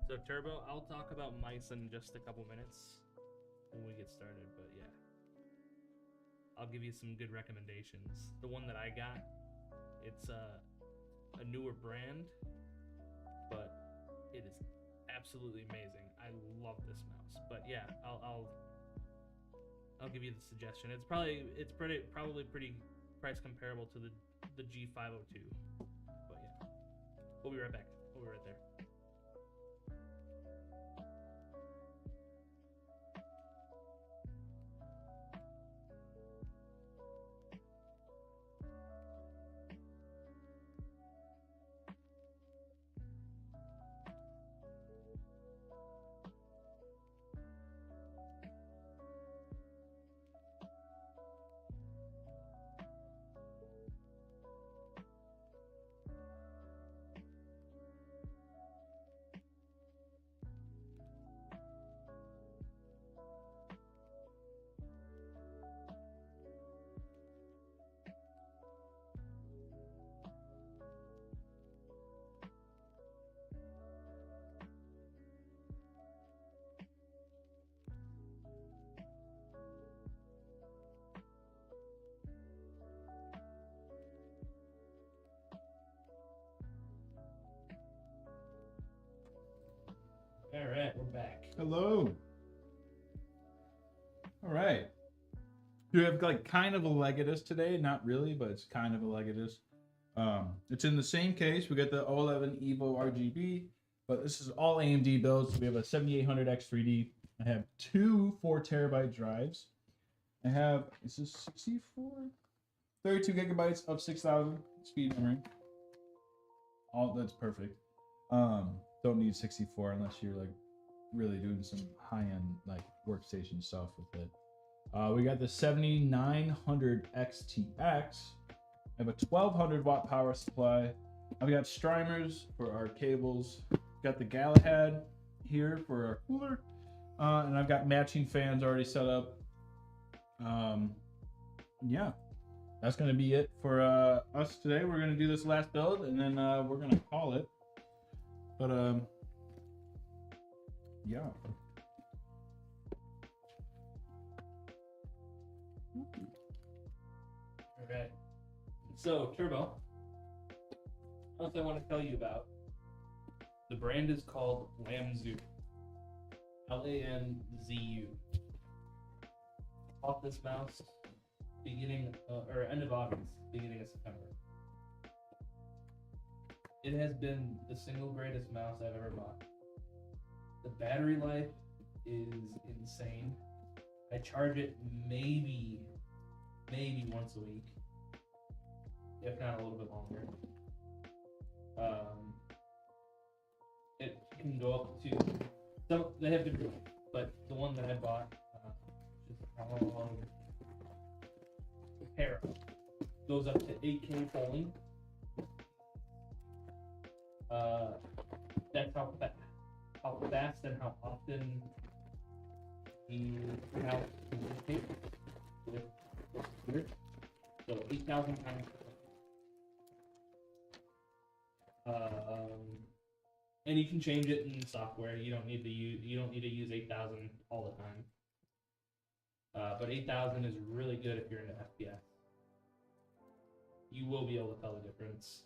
So Turbo, I'll talk about mice in just a couple minutes when we get started, but yeah. I'll give you some good recommendations. The one that I got, it's a newer brand, but it is absolutely amazing. I love this mouse. But yeah, I'll give you the suggestion. It's probably pretty price comparable to the G502. But yeah. We'll be right back. We'll be right there. All right, we're back. Hello. All right. You have like kind of a Legatus today, not really, but it's kind of a Legatus. It's in the same case. We got the 011 Evo RGB, but this is all AMD builds. We have a 7800X 3D. I have two 4TB drives. I have, is this 64? 32 gigabytes of 6,000 speed memory. All that's perfect. Don't need 64 unless you're like really doing some high-end like workstation stuff with it. We got the 7900 XTX. I have a 1200 watt power supply. I've got streamers for our cables. Got the Galahad here for our cooler. And I've got matching fans already set up. Yeah, that's gonna be it for us today. We're gonna do this last build, and then we're gonna call it. But yeah. Okay. So, Turbo, something I want to tell you about. The brand is called Lamzu. Lamzu. Bought this mouse beginning or end of August, beginning of September. It has been the single greatest mouse I've ever bought. The battery life is insane. I charge it maybe once a week, if not a little bit longer. It can go up to some. They have different, but the one that I bought, Para, goes up to 8K polling. That's how fast and how often you have to communicate with the computer. So 8,000 times. And you can change it in software. You don't need to use 8,000 all the time. But 8,000 is really good if you're into FPS. You will be able to tell the difference.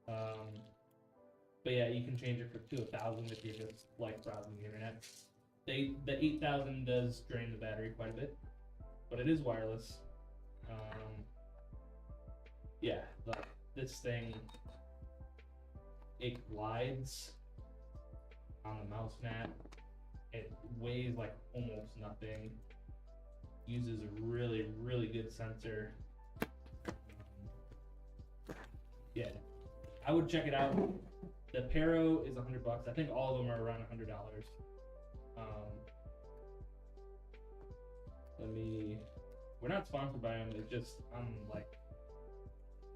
But yeah, you can change it to 1,000 if you're just like browsing the internet. The 8,000 does drain the battery quite a bit, but it is wireless. Yeah, this thing, it glides on the mouse mat. It weighs like almost nothing. Uses a really, really good sensor. Yeah, I would check it out. The Pero is $100. I think all of them are around $100. We're not sponsored by them. It's just I'm like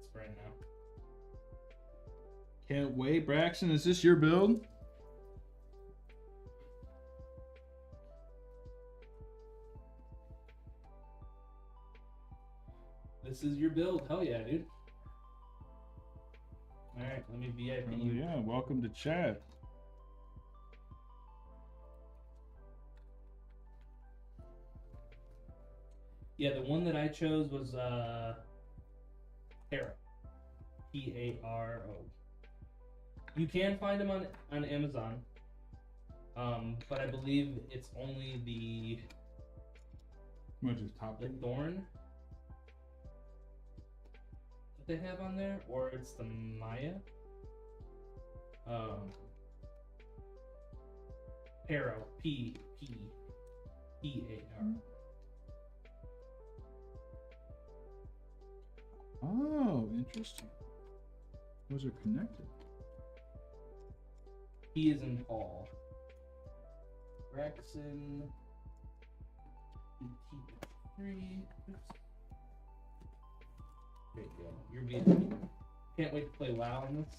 spraying now. Can't wait, Braxton. Is this your build? This is your build. Hell yeah, dude. All right, let me VIP Oh, you. yeah, welcome to chat. Yeah, the one that I chose was Paro. P-A-R-O. You can find them on Amazon, but I believe it's only the Thorn that they have on there, or it's the Maya. Paro. P-A-R. Oh, interesting. Those are connected. He is in Paul. Braxton. T3. There you go. You're VIP. Can't wait to play WoW on this.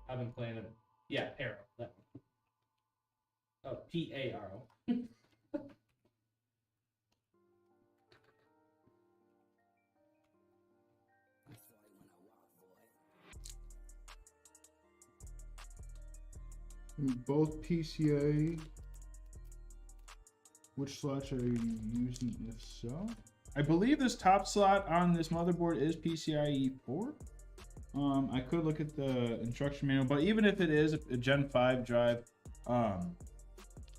I've been playing it. Yeah, Paro. That one. Oh, P-A-R-O. Both PCIe. Which slots are you using if so? I believe this top slot on this motherboard is PCIe 4. I could look at the instruction manual, but even if it is a Gen 5 drive, or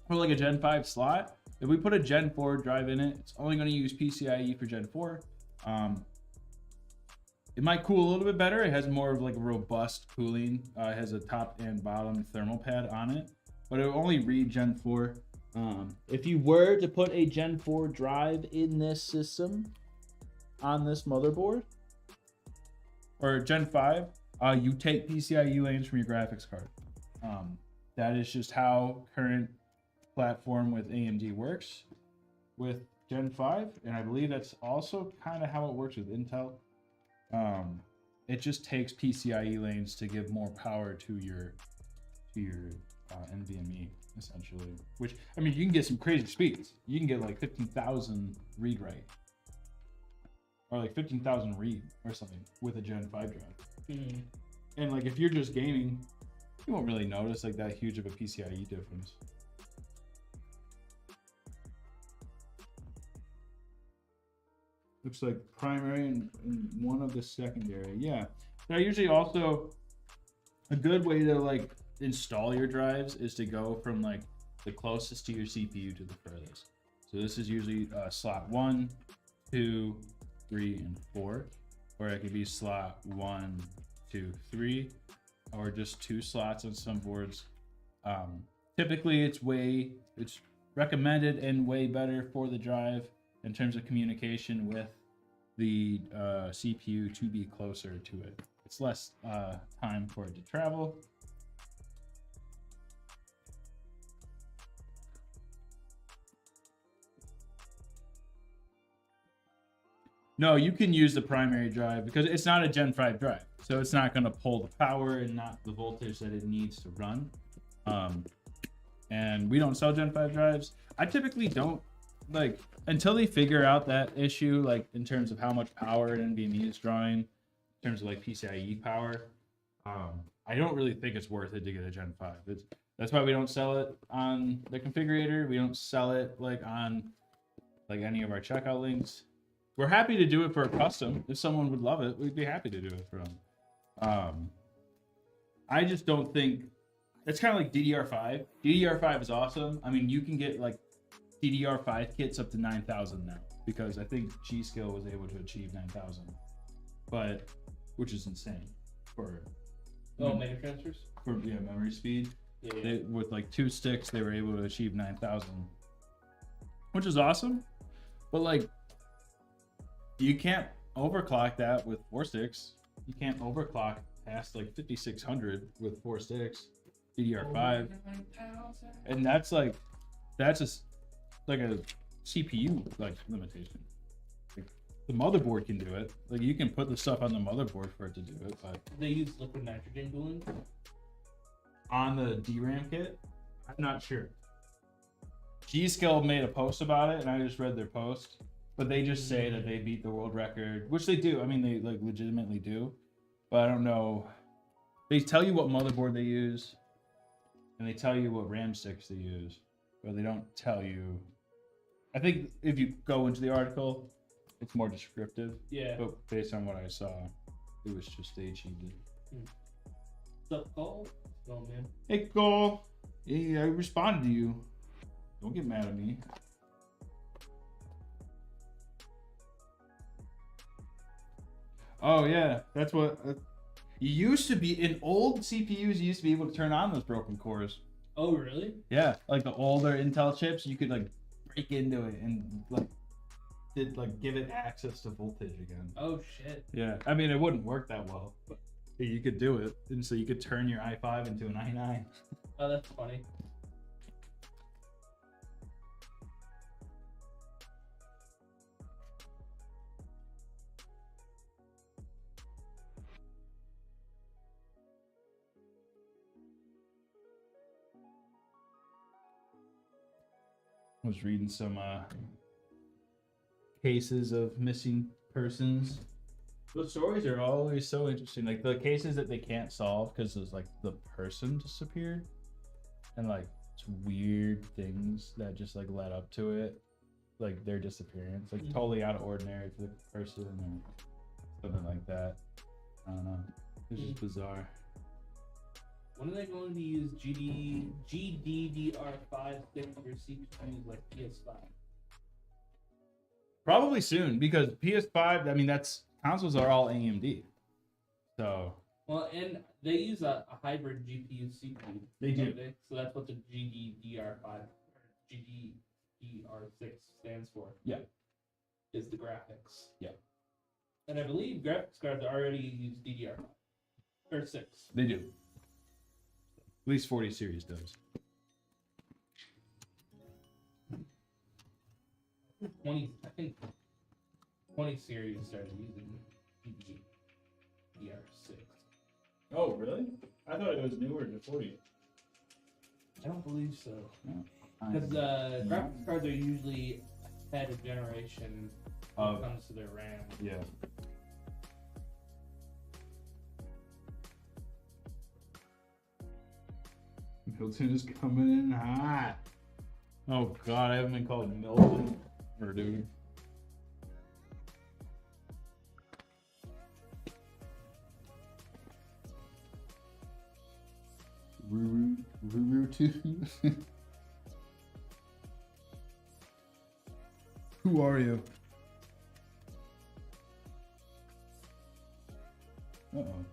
like a Gen 5 slot, if we put a Gen 4 drive in it, it's only going to use PCIe for Gen 4. It might cool a little bit better. It has more of like a robust cooling. It has a top and bottom thermal pad on it, but it will only read Gen 4. If you were to put a Gen 4 drive in this system on this motherboard, or Gen 5, you take PCIe lanes from your graphics card. That is just how current platform with AMD works with Gen 5, and I believe that's also kind of how it works with Intel. It just takes PCIe lanes to give more power to your NVMe essentially. Which, I mean, you can get some crazy speeds. You can get like 15,000 read write, or like 15,000 read or something with a Gen 5 drive. And like if you're just gaming, you won't really notice like that huge of a PCIe difference. Looks like primary and one of the secondary. Yeah. Now usually also a good way to like install your drives is to go from like the closest to your CPU to the furthest. So this is usually slot 1, 2, 3, and 4, or it could be slot 1, 2, 3, or just 2 slots on some boards. Typically it's recommended and way better for the drive in terms of communication with the CPU to be closer to it. It's less time for it to travel. No, you can use the primary drive because it's not a Gen 5 drive. So it's not going to pull the power and not the voltage that it needs to run. And we don't sell Gen 5 drives. I typically don't, like, until they figure out that issue, like in terms of how much power an NVMe is drawing, in terms of like PCIe power, I don't really think it's worth it to get a Gen 5. That's why we don't sell it on the configurator. We don't sell it like on like any of our checkout links. We're happy to do it for a custom. If someone would love it, we'd be happy to do it for them. I just don't think it's kind of like DDR5. DDR5 is awesome. I mean, you can get like DDR5 kits up to 9,000 now because I think G-Skill was able to achieve 9,000, but which is insane for mega transfers for memory speed. Yeah. With like 2 sticks, they were able to achieve 9,000, which is awesome. But like, you can't overclock that with 4 sticks. You can't overclock past like 5600 with 4 sticks, DDR5, and that's just like a CPU like limitation. Like, the motherboard can do it. Like you can put the stuff on the motherboard for it to do it, but they use liquid nitrogen cooling on the DRAM kit. I'm not sure. G-Skill made a post about it, and I just read their post. But they just say that they beat the world record, which they do. I mean, they like legitimately do. But I don't know. They tell you what motherboard they use, and they tell you what RAM sticks they use, but they don't tell you. I think if you go into the article, it's more descriptive. Yeah. But based on what I saw, it was just they achieved it. What's up, Cole? Oh man. Hey, Cole. Yeah, I responded to you. Don't get mad at me. Oh yeah, that's what you used to be in old CPUs. You used to be able to turn on those broken cores. Oh really? Yeah, like the older Intel chips, you could like break into it and give it access to voltage again. Oh shit. Yeah, I mean it wouldn't work that well, but you could do it, and so you could turn your i5 into an i9. Oh, that's funny. Was reading some cases of missing persons. Those stories are always so interesting. Like the cases that they can't solve because it's like the person disappeared, and like it's weird things that just like led up to it, like their disappearance, like totally out of ordinary for the person or something like that. I don't know. It's just bizarre. When are they going to use GDDR5 stick for CPUs like PS5? Probably soon, because PS5, I mean, consoles are all AMD. So. Well, and they use a hybrid GPU CPU. They do. So that's what the GDDR5 or GDDR6 stands for. Yeah. Is the graphics. Yeah. And I believe graphics cards already use DDR5 or 6. They do. At least 40 series does. 20, I think 20 series started using DDR6. Oh, really? I thought it was newer to 40. I don't believe so. No. Because graphics cards are usually ahead of generation when it comes to their RAM. Yeah. Milton is coming in hot. Oh god, I haven't been called Milton. Or dude. Ruru too. Who are you? Uh-oh.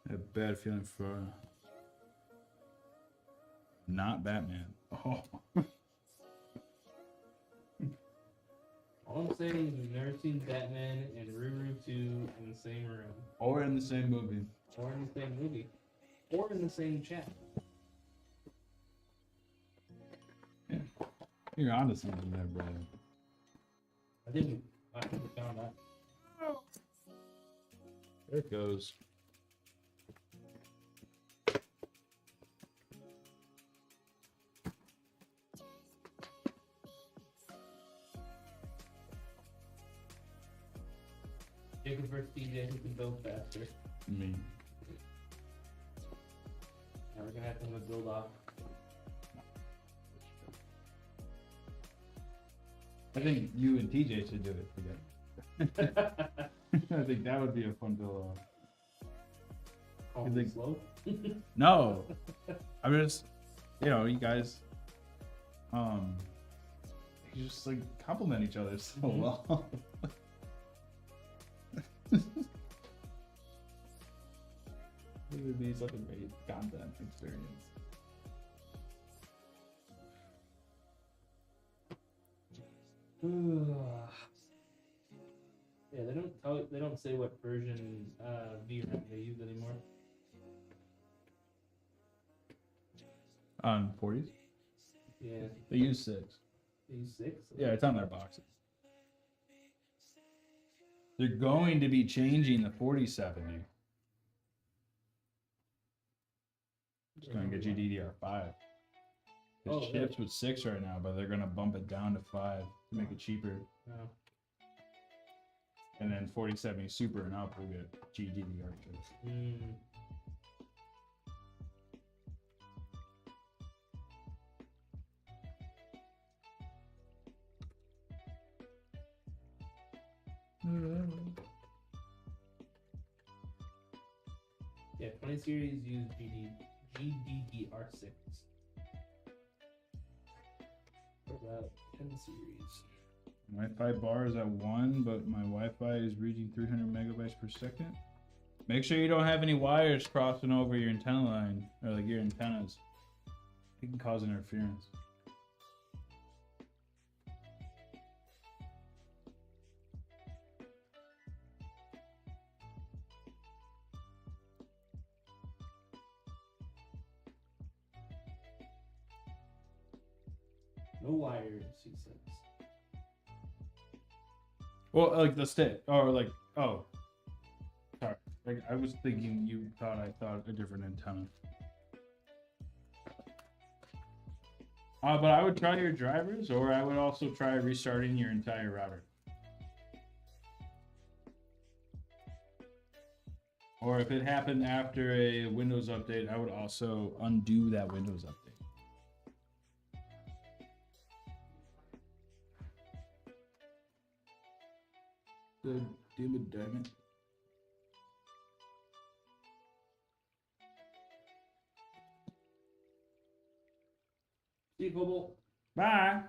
I have a bad feeling for not Batman. Oh. All I'm saying is we've never seen Batman and Ruru 2 in the same room. Or in the same movie. Or in the same movie. Or in the same chat. Yeah. You're onto something there, brother. I think we found that. There it goes. Jacob versus DJ, who can build faster? Me. Now we're gonna have to have a build off. I think you and TJ should do it together. I think that would be a fun build off. Oh, You think- slow? No. I'm just, you guys, you just like compliment each other so well. It would be such a great content experience. Yeah, they don't say what version VRAM they use anymore. On 40s? Yeah, They use 6. they use 6. Yeah, it's on their boxes. They're going to be changing the 4070. It's going to get you DDR5. It Oh, ships with 6 right now, but they're going to bump it down to 5 to make it cheaper. No. And then 4070 Super and up will get GDDR2. Mm. Yeah, 20 series use GDDR6. What about 10 series? Wi-Fi bar is at 1, but my Wi-Fi is reaching 300 megabytes per second. Make sure you don't have any wires crossing over your antenna line, or like your antennas. It can cause interference. No wires, he says. Well, like the stick, or like, oh, sorry. Like I was thinking you thought I thought a different antenna. But I would try your drivers, or I would also try restarting your entire router. Or if it happened after a Windows update, I would also undo that Windows update. Good, damn it. See you, Cobalt. Bye.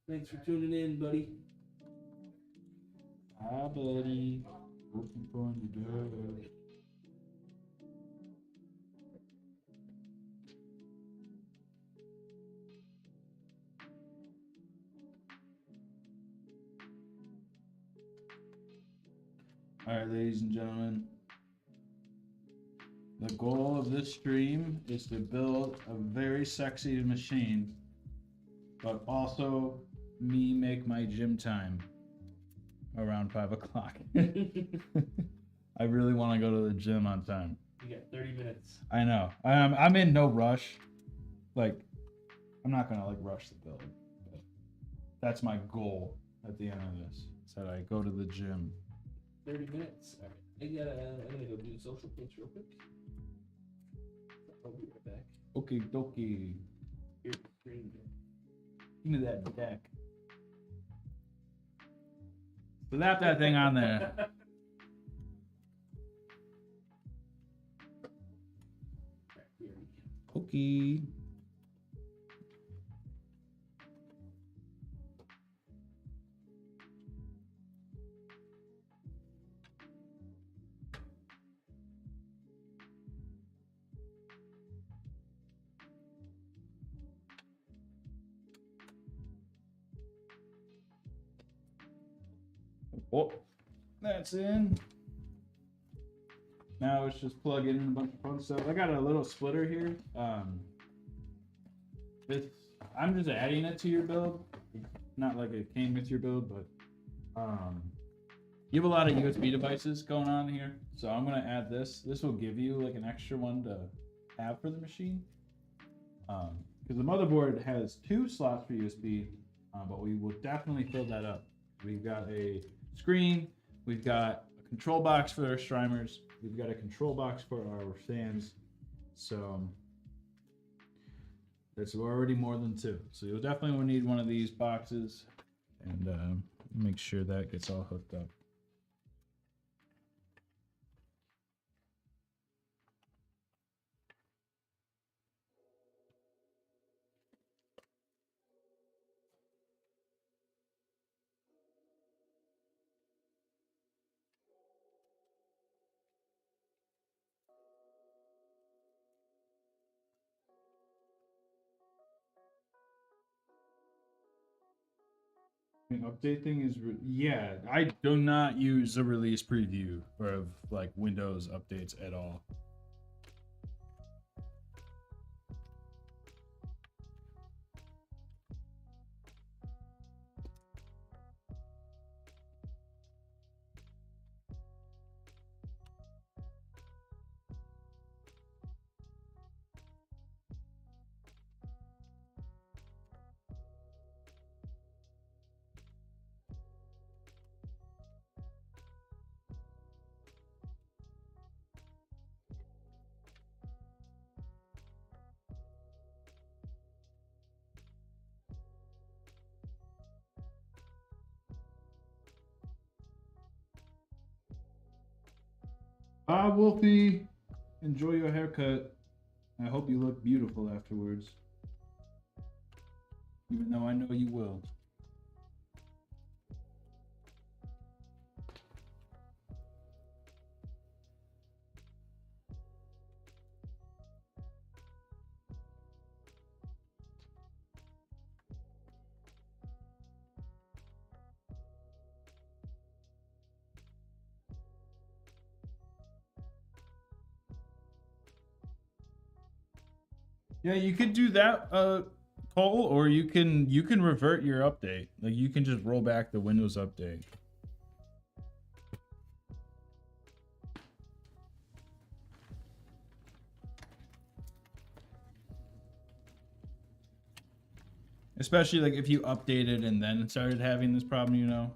Thanks for tuning in, buddy. Hi, buddy. Open for the door. All right, ladies and gentlemen. The goal of this stream is to build a very sexy machine, but also me make my gym time. around 5 o'clock. I really want to go to the gym on time. You got 30 minutes. I know. I'm in no rush. Like, I'm not gonna like rush the build. But that's my goal at the end of this. Is that I go to the gym. 30 minutes. All right. I'm gonna go do social points real quick. I'll be right back. Okay, dokie. Here's the screen. Give me that deck. Slap that thing on there. Alright, here we go. Okay. Oh, that's in. Now it's just plug in a bunch of fun stuff. I got a little splitter here. I'm just adding it to your build. Not like it came with your build, but you have a lot of USB devices going on here. So I'm gonna add this. This will give you like an extra one to have for the machine. Because the motherboard has 2 slots for USB, but we will definitely fill that up. We've got a screen, we've got a control box for our streamers, we've got a control box for our fans. So that's already more than 2. So you'll definitely will need one of these boxes, and make sure that gets all hooked up. Update thing is yeah, I do not use the release preview of like Windows updates at all. Wolfie, enjoy your haircut. I hope you look beautiful afterwards. Even though I know you will. Yeah, you could do that, Cole, or you can revert your update. Like you can just roll back the Windows update. Especially like if you updated and then started having this problem, you know.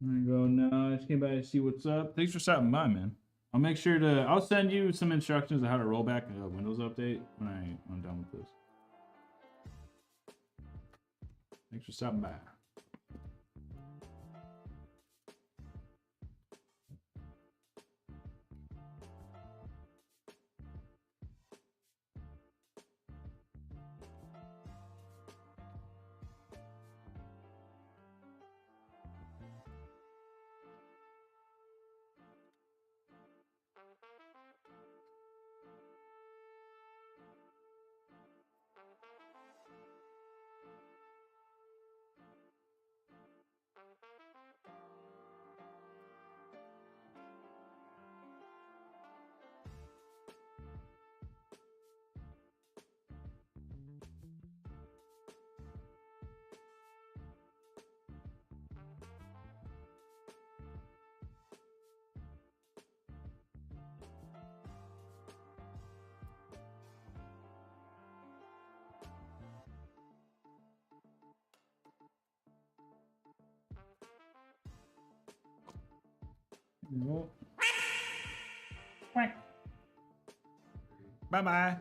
There you go. Now I just came by to see what's up. Thanks for stopping by, man. I'll make sure to. I'll send you some instructions on how to roll back a Windows update when I'm done with this. Thanks for stopping by. Nope. Quack. Bye-bye.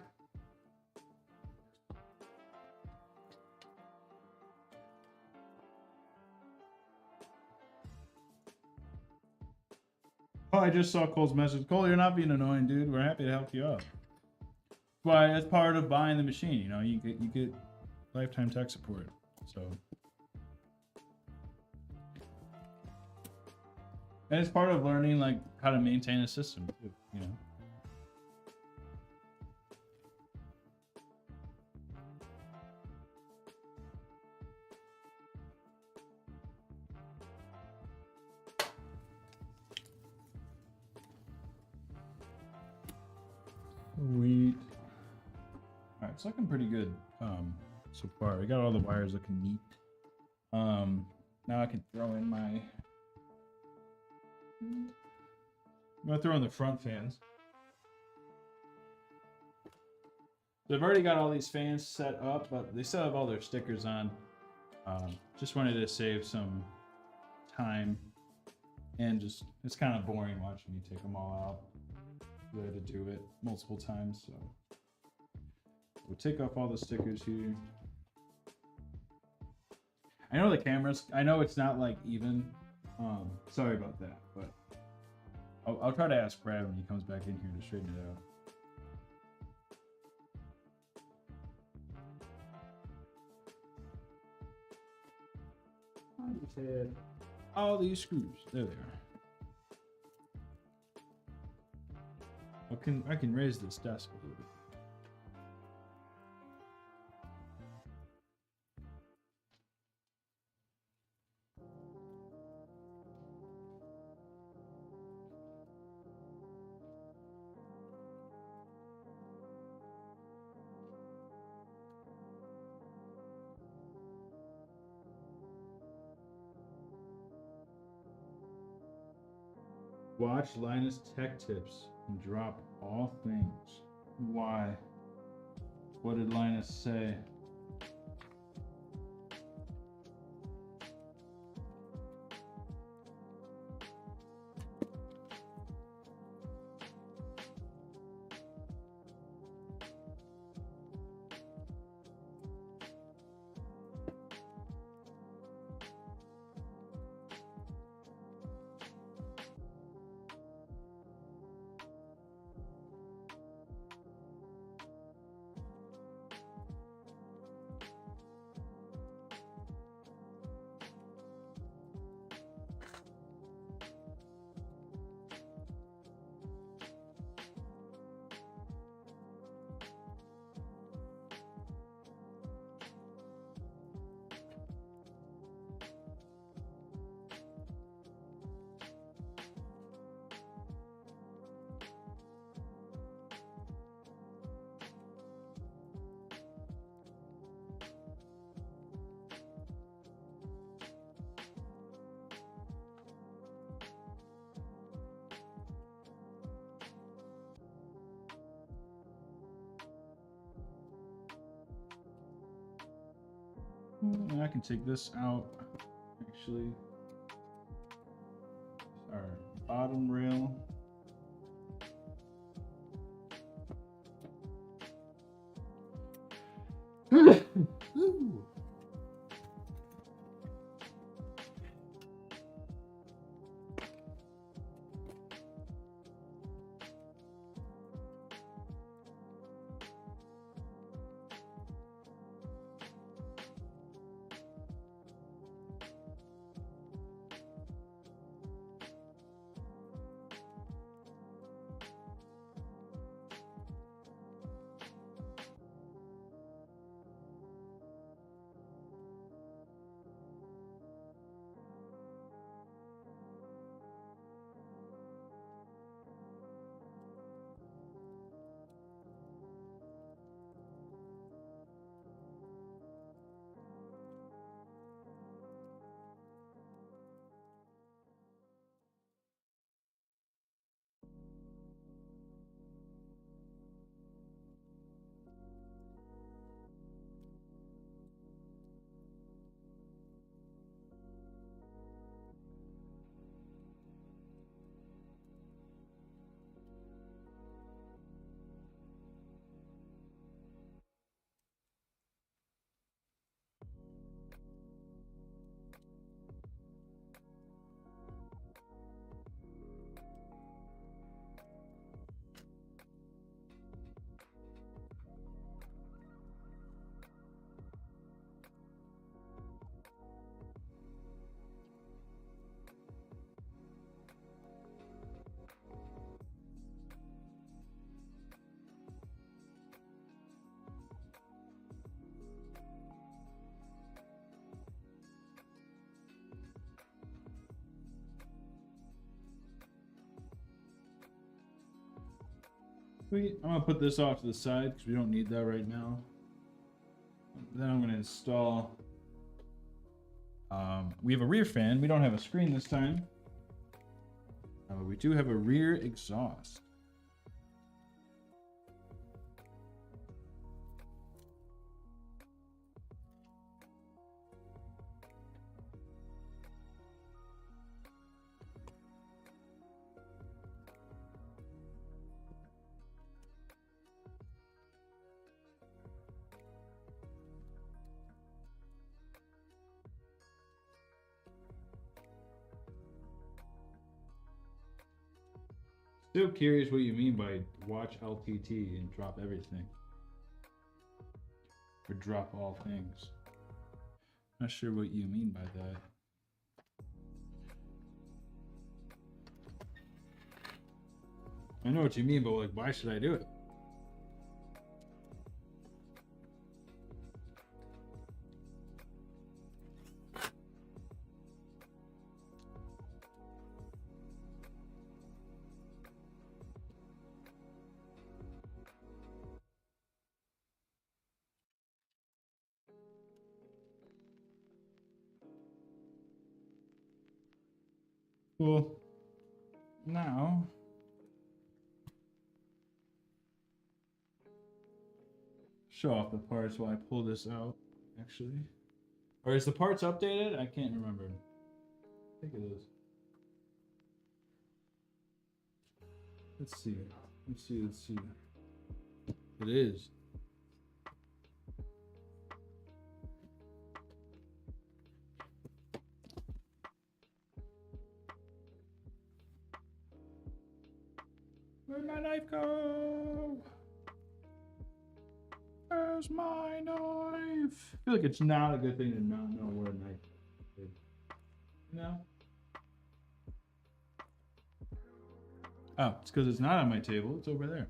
Oh, I just saw Cole's message. Cole, you're not being annoying, dude. We're happy to help you out. But that's part of buying the machine. You know, you get lifetime tech support. So, and it's part of learning like how to maintain a system too. You know. Sweet. All right, it's looking pretty good so far. I got all the wires looking neat. Now I can throw in my. I'm gonna throw in the front fans. So I've already got all these fans set up, but they still have all their stickers on. Just wanted to save some time, and just it's kind of boring watching me take them all out. I had to do it multiple times, so we'll take off all the stickers here. I know the cameras. I know it's not like even. Sorry about that, but I'll try to ask Brad when he comes back in here to straighten it out. I just had all these screws. There they are. I can raise this desk a little bit. Watch Linus Tech Tips and drop all things. Why? What did Linus say? And I can take this out, actually. Our bottom rail. Ooh. I'm gonna put this off to the side because we don't need that right now. Then I'm gonna install. We have a rear fan. We don't have a screen this time. We do have a rear exhaust. Still curious what you mean by watch LTT and drop everything. Or drop all things. Not sure what you mean by that. I know what you mean, but like, why should I do it? Well, now show off the parts while I pull this out, actually. Or is the parts updated? I can't remember. I think it is. Let's see. Let's see. It is. Where'd my knife go? Where's my knife? I feel like it's not a good thing to not know where a knife is. No? Oh, it's because it's not on my table. It's over there.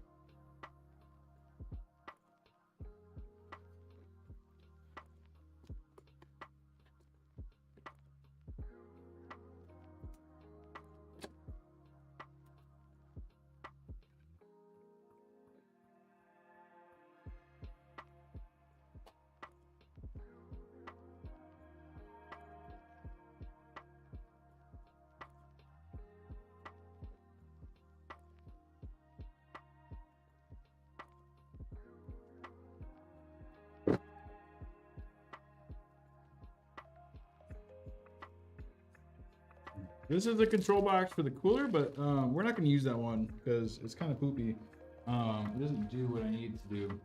This is the control box for the cooler, but we're not going to use that one because it's kind of poopy. It doesn't do what I need it to do.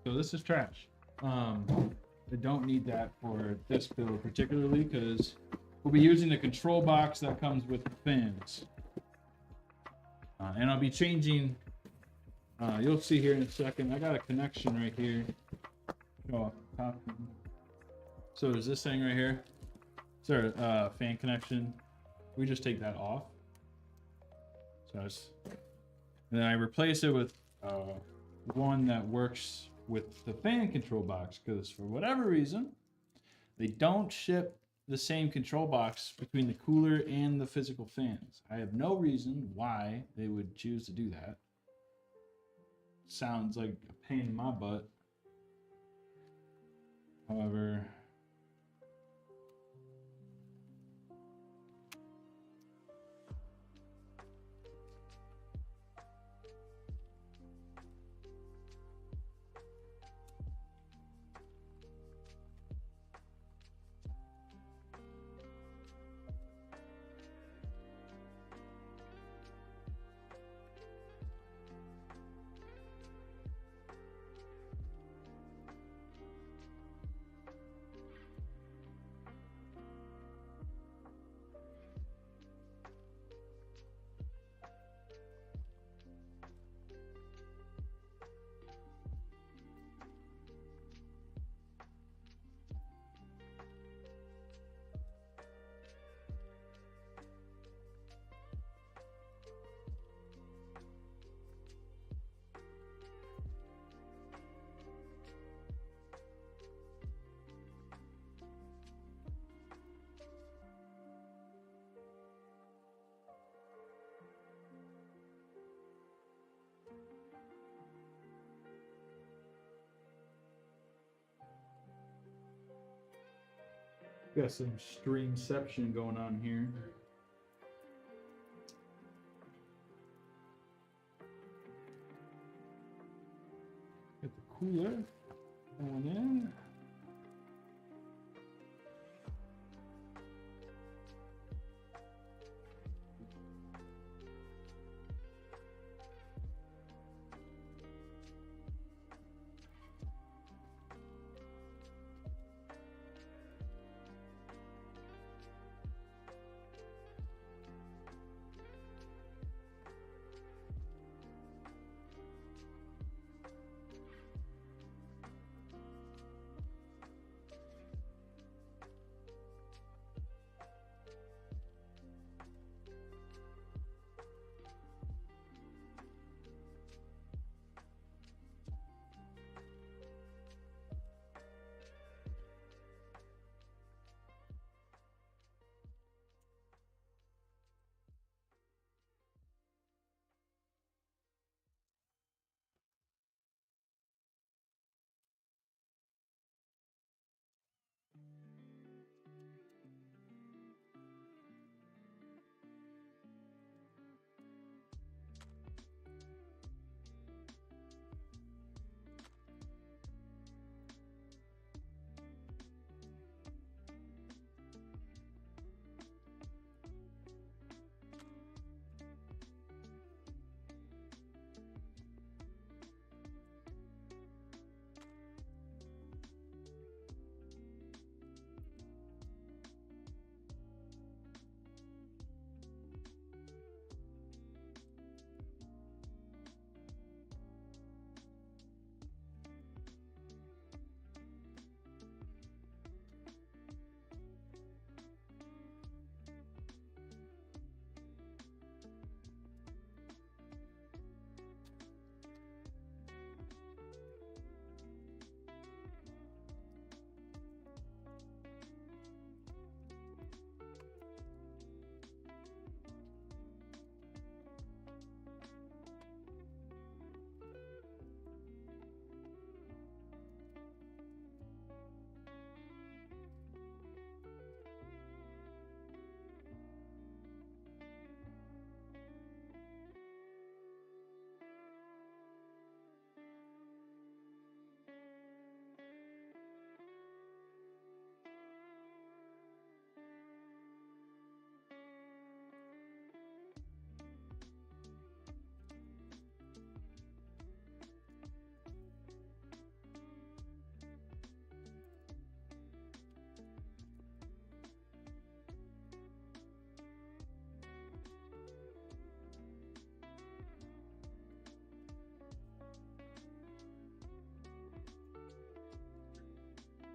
So this is trash. I don't need that for this build particularly because we'll be using the control box that comes with the fans. And I'll be changing, you'll see here in a second, I got a connection right here. Show off the top. So there's this thing right here. It's our fan connection. We just take that off. So and then I replace it with one that works with the fan control box because for whatever reason, they don't ship the same control box between the cooler and the physical fans. I have no reason why they would choose to do that. Sounds like a pain in my butt. However, Got some streamception going on here. Get the cooler going in.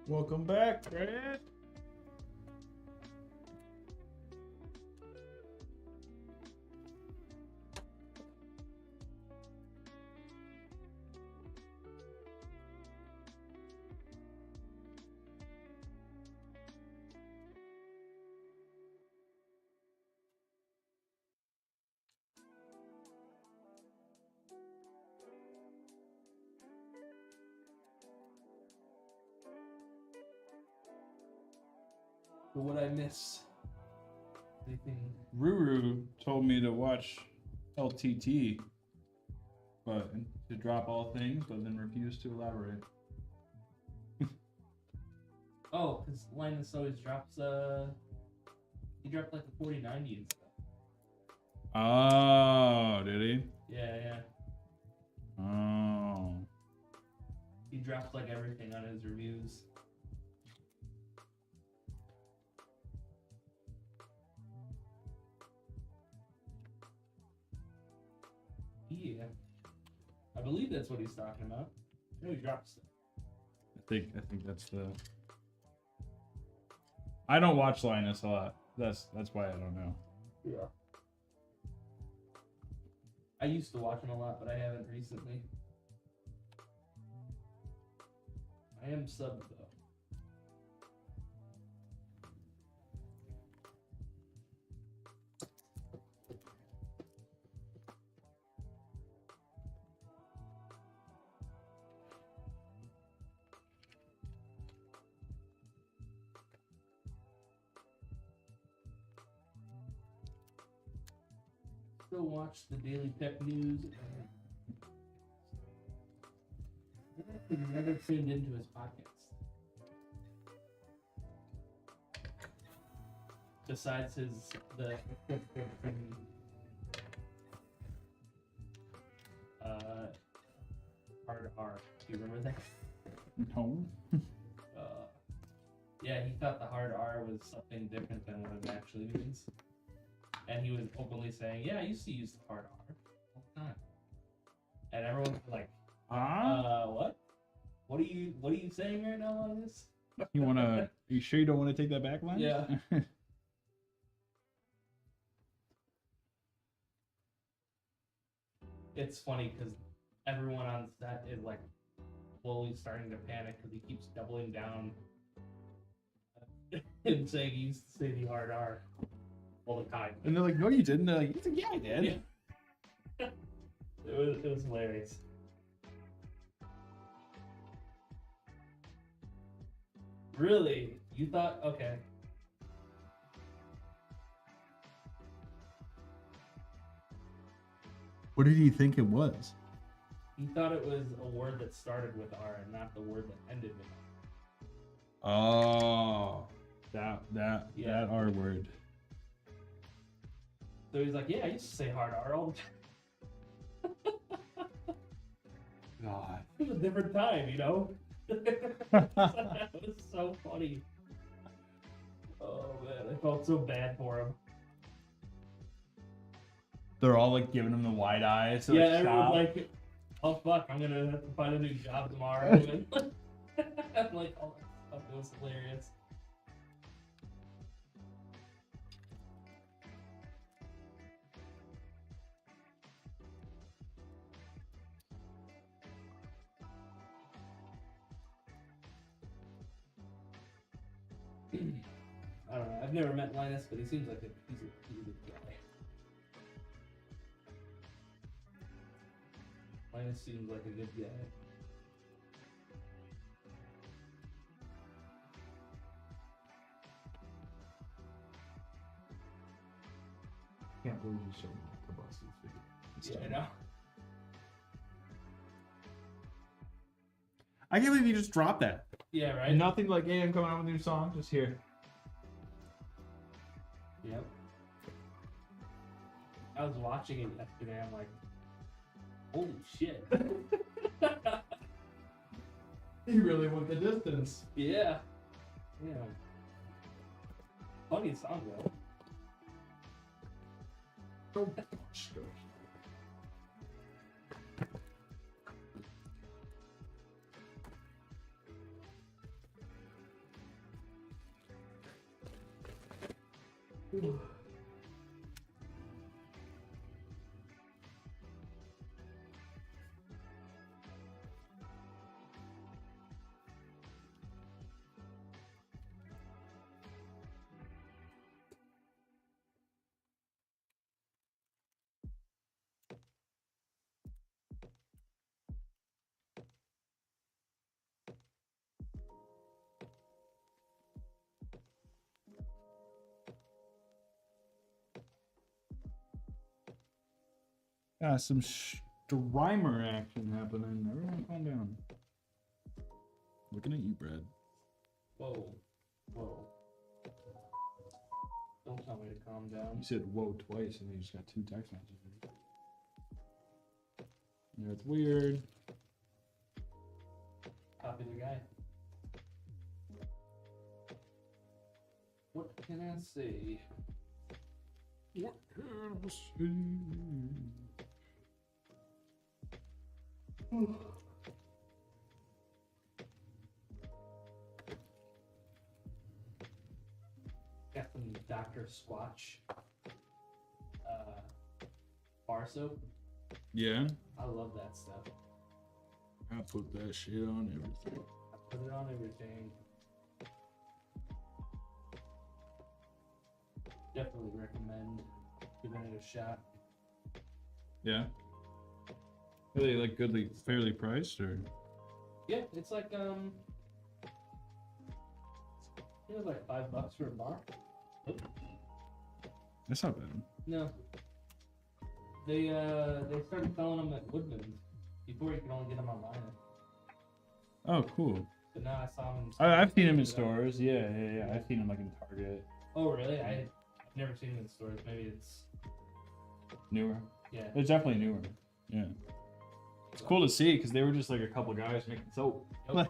Welcome back, Brad. But what I miss? Anything? Ruru told me to watch LTT, but to drop all things, but then refuse to elaborate. Oh, because Linus always drops he dropped like a 4090 and stuff. Oh, did he? Yeah. Oh. He drops like everything on his reviews. Yeah. I believe that's what he's talking about. I know he drops stuff. I think that's the. I don't watch Linus a lot. That's why I don't know. Yeah. I used to watch him a lot, but I haven't recently. I am subbed though. still watch the Daily Tech News. I've never tuned into his podcast. Besides the hard R. Do you remember that? No. Yeah, he thought the hard R was something different than what it actually means. And he was openly saying, yeah, I used to use the hard R all the time. And everyone was like, what? What are you saying right now on this? Are you sure you don't want to take that back line? Yeah. It's funny because everyone on set is like slowly starting to panic because he keeps doubling down and saying he used to say the hard R all the time. And they're like, no, you didn't. They're like, yeah, I did. Yeah. It was hilarious. Really? You thought, okay. What did he think it was? He thought it was a word that started with R and not the word that ended with R. Oh, that R word. So he's like, yeah, I used to say hard R all the time. God. It was a different time, you know? That was so funny. Oh man, I felt so bad for him. They're all like giving him the wide eyes. Yeah, everyone's like, oh fuck, I'm gonna have to find a new job tomorrow. I'm like, oh, that stuff was hilarious. I don't know. I've never met Linus, but he seems like he's a good guy. Linus seems like a good guy. Can't believe you showed me the Kabasi figure. Yeah, I know. I can't believe you just dropped that. Yeah, right? Nothing like, hey, I'm coming out with a new song. Just here. Yep. I was watching it yesterday. I'm like, holy shit. He really went the distance. Yeah. Yeah. Funny song though. Oh, gosh. Some Strimer action happening. Everyone calm down. Looking at you, Brad. Whoa. Whoa. Don't tell me to calm down. You said whoa twice and you just got 2 text messages. Yeah, it's weird. Popular guy. What can I say? What can I say? Got some Dr. Squatch bar soap. Yeah, I love that stuff. I put that shit on everything. I put it on everything. Definitely recommend giving it a shot. Yeah. Are they like goodly, fairly priced or? Yeah, it's like it was like $5 for a bar. Oh, That's not bad. no. They started selling them at Woodman's. Before you could only get them online. Oh, cool. But now I saw them. I've seen them in stores. Yeah. I've seen them like in Target. Oh really? I've never seen them in stores. Maybe it's Newer. yeah. It's definitely newer. Yeah. It's cool to see because they were just like a couple guys making soap. Yep.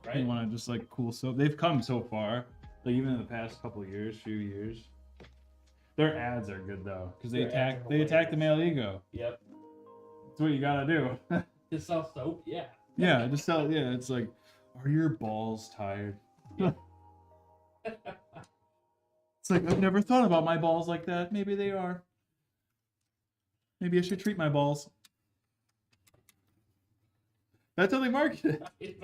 They Right? want to just like cool soap. They've come so far. Like even in the past couple of years, few years. Their ads are good though because they Their ads attack are the hilarious. male ego. Yep. That's what you gotta do. To sell soap? Yeah. Yeah, just tell. Yeah, it's like, are your balls tired? It's like I've never thought about my balls like that. Maybe they are. Maybe I should treat my balls. That's how they market it.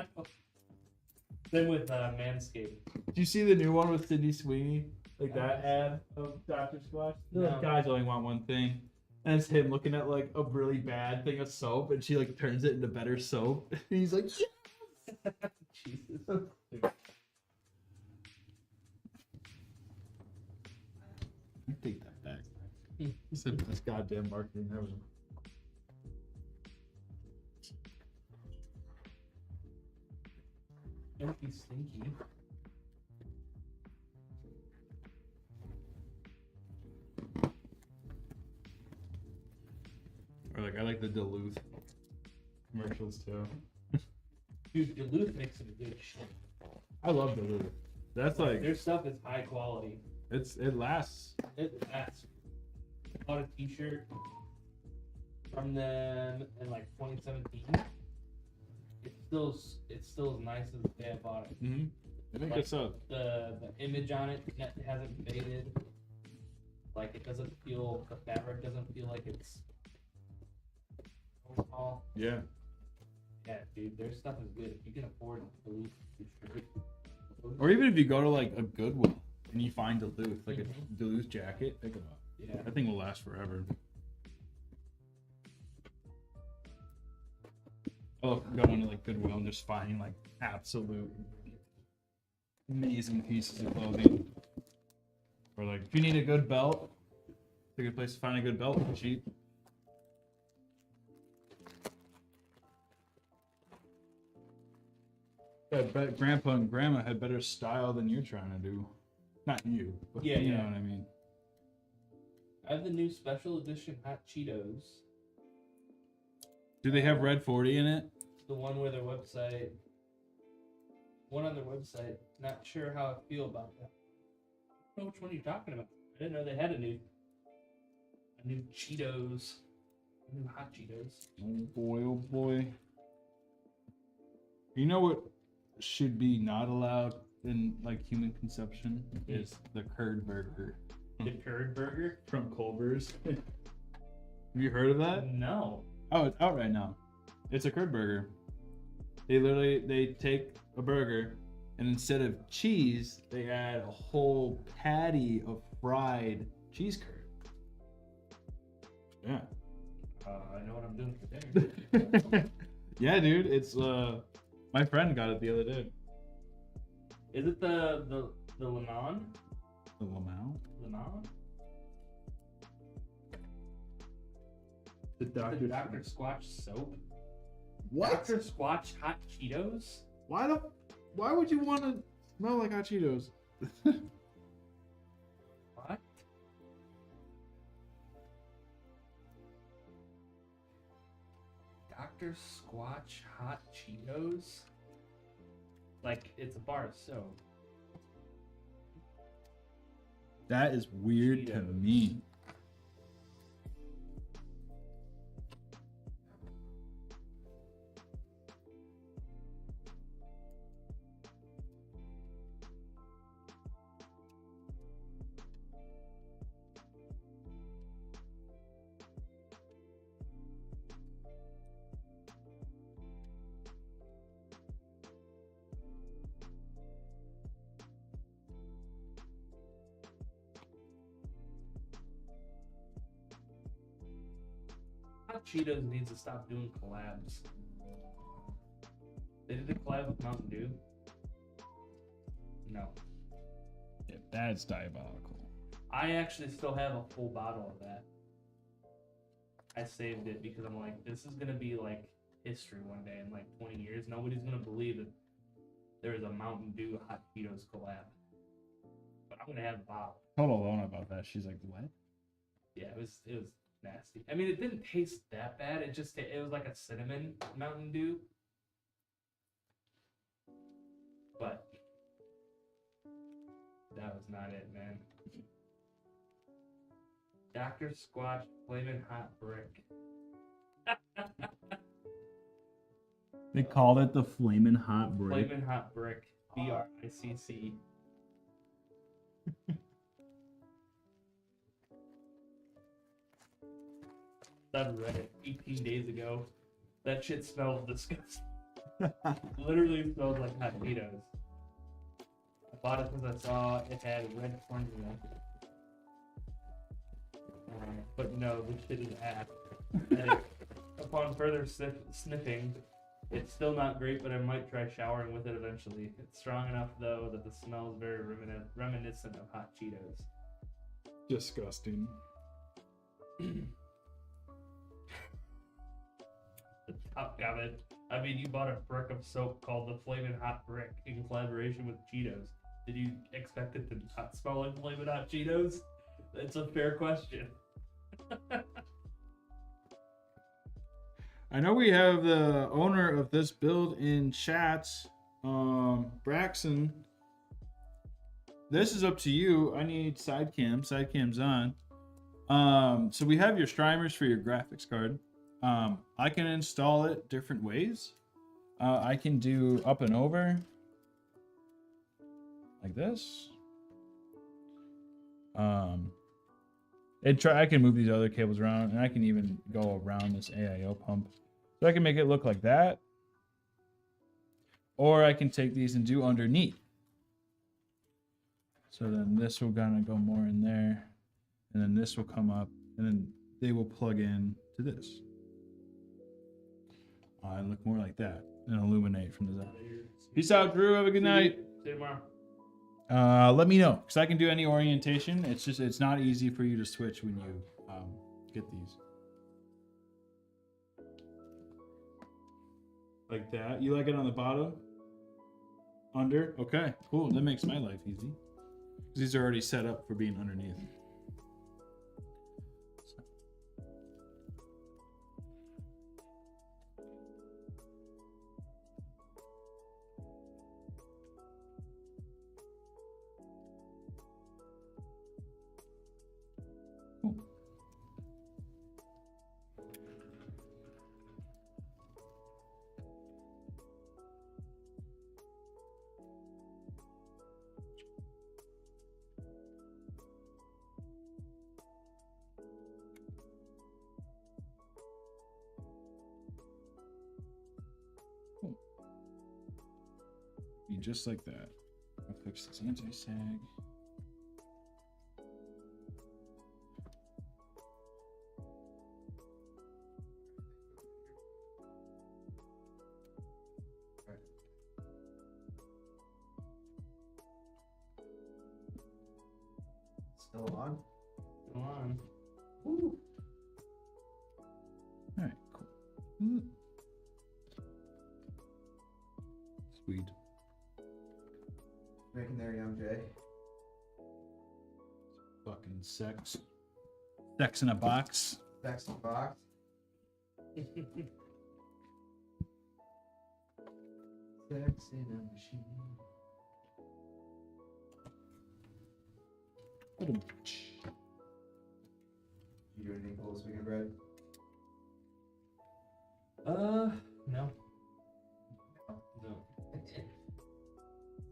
Then with Manscaped. Did you see the new one with Sydney Sweeney? Like that ad of Dr. Squatch? No. Like, guys only want one thing. And it's him looking at like a really bad thing of soap and she like turns it into better soap. And he's like, yeah. Jesus. I take that back. It's the best goddamn marketing ever. Don't be stinky. Or like I like the Duluth commercials too. Dude, Duluth makes some good shit. I love Duluth. That's like Their stuff is high quality. it lasts. It lasts. I bought a t-shirt from them in like 2017. It's still as nice as the day I bought it. Mm-hmm. I think Like, it's up. The image on it hasn't faded. Like it doesn't feel, the fabric doesn't feel like it's small. Yeah. Yeah, dude, their stuff is good. If you can afford Duluth t-shirt. Or even if you go to like a Goodwill and you find Duluth, like a Duluth jacket, pick them up. Yeah. That thing will last forever. Oh, going to like Goodwill and just finding like absolute amazing pieces of clothing. Or like if you need a good belt, it's a good place to find a good belt for cheap. I bet Grandpa and Grandma had better style than you're trying to do. Not you, but Yeah, you yeah. know what I mean. I have the new special edition hot Cheetos. Do they have Red 40 in it? The one where their website. One on their website. Not sure how I feel about that. I don't know which one you're talking about. I didn't know they had a new Cheetos. A new hot Cheetos. Oh boy, oh boy. You know what should be not allowed in like human consumption is the curd burger The curd burger? from Culver's. Have you heard of that? No. Oh, it's out right now. It's a curd burger. They take a burger and instead of cheese, they add a whole patty of fried cheese curd. Yeah. I know what I'm doing for dinner. Yeah, dude. It's my friend got it the other day. Is it the Le Mans? The Lamau? Le Mans? The The Dr. Squatch soap? What? Dr. Squatch hot Cheetos? Why would you want to smell like hot Cheetos? What? Dr. Squatch hot Cheetos? Like it's a bar of soap. That is weird to Cheetos. me. Hot Cheetos needs to stop doing collabs. They did a collab with Mountain Dew. No. Yeah, that's diabolical. I actually still have a full bottle of that. I saved it because I'm like, this is gonna be like history one day in like 20 years. Nobody's gonna believe that there is a Mountain Dew Hot Cheetos collab. But I'm gonna have the bottle. Told Alona about that. She's like, what? Yeah, it was nasty. I mean, it didn't taste that bad. It was like a cinnamon Mountain Dew. But that was not it, man. Dr. Squatch Flamin' Hot Brick. They called it the Flamin' Hot Brick. Flamin' Hot Brick. BRICC. I read it 18 days ago. That shit smells disgusting. Literally smells like hot Cheetos. I bought it because I saw it had red formula. But no, this shit is ass. And upon further sniffing, it's still not great, but I might try showering with it eventually. It's strong enough, though, that the smell is very reminiscent of hot Cheetos. Disgusting. The top of it. I mean, you bought a brick of soap called the Flamin' Hot Brick in collaboration with Cheetos. Did you expect it to not smell like Flamin' Hot Cheetos? That's a fair question. I know we have the owner of this build in chats, Braxton. This is up to you. I need side cam. Side cam's on. So we have your streamers for your graphics card. I can install it different ways. I can do up and over like this. I can move these other cables around, and I can even go around this AIO pump. So I can make it look like that. Or I can take these and do underneath. So then this will kind of go more in there. And then this will come up, and then they will plug in to this. And look more like that, and illuminate from the side. Peace out, Drew. Have a good night. See you tomorrow. Let me know, because I can do any orientation. It's not easy for you to switch when you get these. Like that. You like it on the bottom? Under? Okay, cool. That makes my life easy. These are already set up for being underneath. Cool. Be just like that. I'll fix this anti-sag. Still on? Come on. Woo. All right, cool. Sweet. Making there, young Jay. Fucking sex. Sex in a box. Next box. Sex in a machine. You do anything cool this weekend, Brad? No. No. No.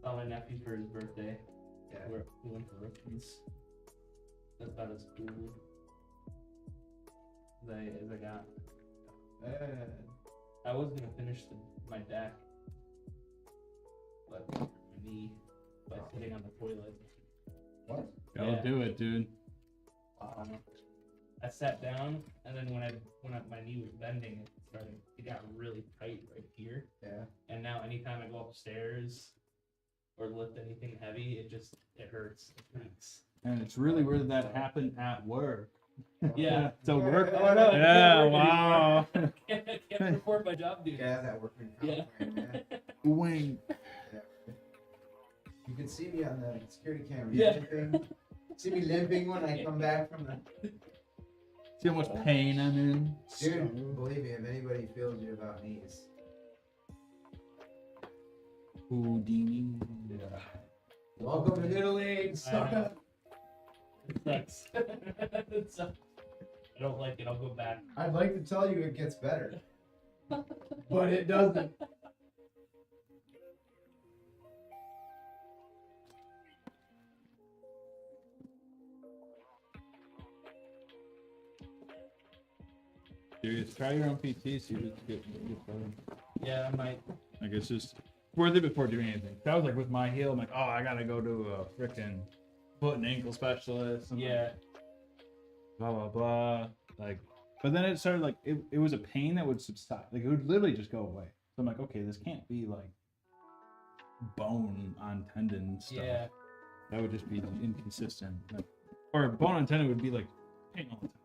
Saw my nephew for his birthday. Yeah. We went to Rookies. That's about as cool as I got. I was gonna finish my deck, but my knee by sitting on the toilet. What? Gotta Yeah. do it, dude. I sat down, and then when my knee was bending, it got really tight right here. Yeah. And now anytime I go upstairs or lift anything heavy, it hurts. It hurts. And it's really where that happened at work. Yeah. So work. Oh, no, I Yeah, can't work wow. anymore. can't report my job duties. Yeah, that workman comp Yeah. plan, man. Wing. Yeah. You can see me on the security camera. Yeah. Limping. See me limping when I come back from the. See how much pain I'm in? Dude, believe me, if anybody feels you about knees. Houdini. Welcome to middle age, sucker. It sucks. It sucks. I don't like it. I'll go back. I'd like to tell you it gets better, but it doesn't. Serious. Try your own PT. See if it's get better. Yeah, I might. Like it's just worth it before doing anything. That was like with my heel. I'm like, oh, I gotta go to a freaking foot and ankle specialist. And Yeah. blah blah blah. Like, but then it started like it was a pain that would subside. Like it would literally just go away. So I'm like, okay, this can't be like bone on tendon stuff. Yeah. That would just be inconsistent. Like, or bone on tendon would be like pain all the time.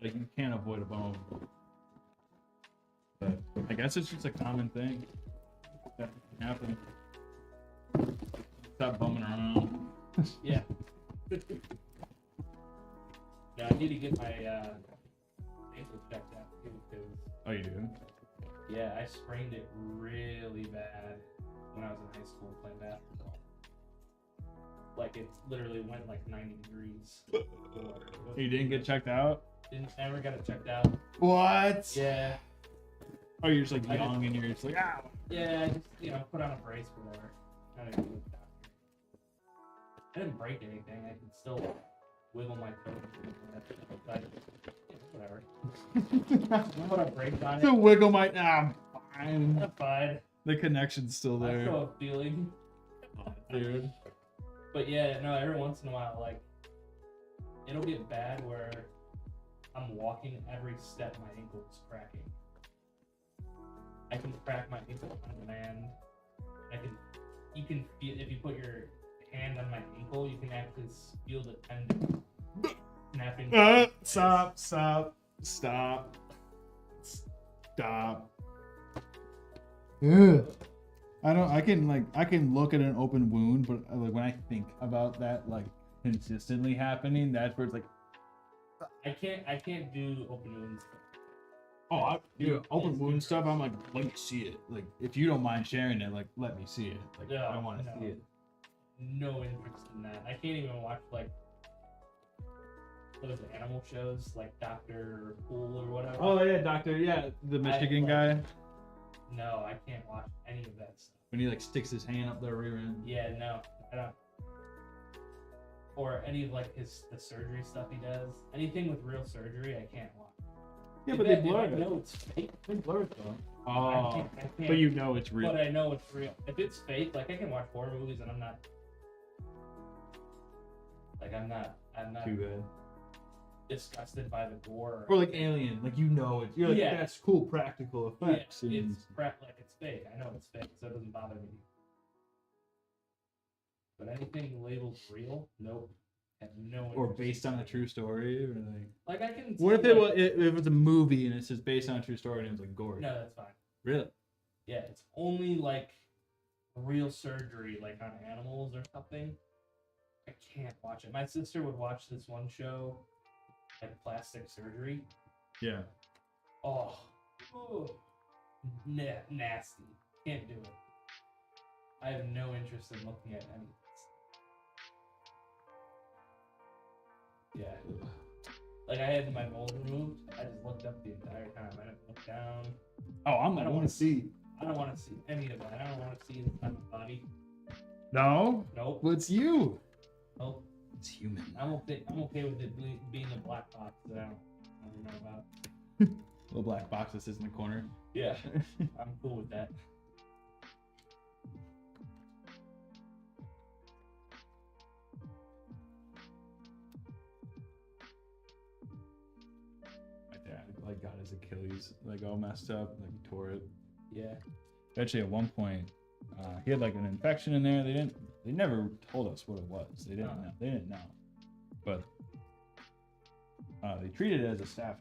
Like you can't avoid a bone. But I guess it's just a common thing that can happen. Stop bumming around. Yeah. Yeah, I need to get my ankle checked out too, because Oh, you do? yeah, I sprained it really bad when I was in high school playing basketball. Like it literally went like 90 degrees. You didn't get checked out? Never got it checked out. What? Yeah. Oh, you're just like I young and you're just like, ah. Yeah, I just put on a brace or whatever. I didn't go to the doctor. I didn't break anything. I can still wiggle my toes. Whatever. I put a brace on To it. wiggle my. I'm fine. I'm fine. The connection's still I there. still have feeling. Dude. But yeah, no, every once in a while, like, it'll get bad where I'm walking, every step my ankle is cracking. I can crack my ankle on demand. You can feel, if you put your hand on my ankle, you can actually feel the tendon snapping. Stop. Ugh. I can look at an open wound, but like when I think about that like consistently happening, that's where it's like, I can't do open wounds. oh, open wound stuff. I'm like, let me see it. Like, if you don't mind sharing it, like, let me see it. Like, No, I want to no. see it. No interest in that. I can't even watch like those animal shows like Dr. Pool or whatever. Oh yeah, doctor. Yeah, the Michigan guy. No, I can't watch any of that stuff. When he like sticks his hand up their rear end. Yeah, no, I don't. Or any of like the surgery stuff he does. Anything with real surgery, I can't watch. Yeah, If but it- they blur if I it. know it's fake. They blur it though. I Oh, can't, but you know it's real. But I know it's real. If it's fake, like I can watch horror movies and I'm not. Like I'm not Too bad. disgusted by the gore. Or like Alien, like you know it. You're like, Yeah. that's cool practical effects. Yeah, and- it's crap, like it's fake. I know it's fake, so it doesn't bother me. But anything labeled real, nope. Have no or interest based in on a it. true story, or like. Like I can. What if see, it like- was if it was a movie and it says based on a true story and it was like gory? No, that's fine. Really? Yeah, it's only like real surgery, like on animals or something. I can't watch it. My sister would watch this one show, like plastic surgery. Yeah. Oh, nasty. Can't do it. I have no interest in looking at any of this. Yeah. Like I had my mold removed. I just looked up the entire time. I didn't look down. Oh, I don't want wanna to see. I don't want to see any of that. I don't want to see inside my body. No. Nope. Well, it's you. Nope. It's human. I'm okay with it being a black box that I don't know about. Little black box that sits in the corner. Yeah. I'm cool with that. My dad like got his Achilles like all messed up, like he tore it. Yeah. Actually, at one point, he had like an infection in there. They never told us what it was. They didn't know. But They treated it as a staph.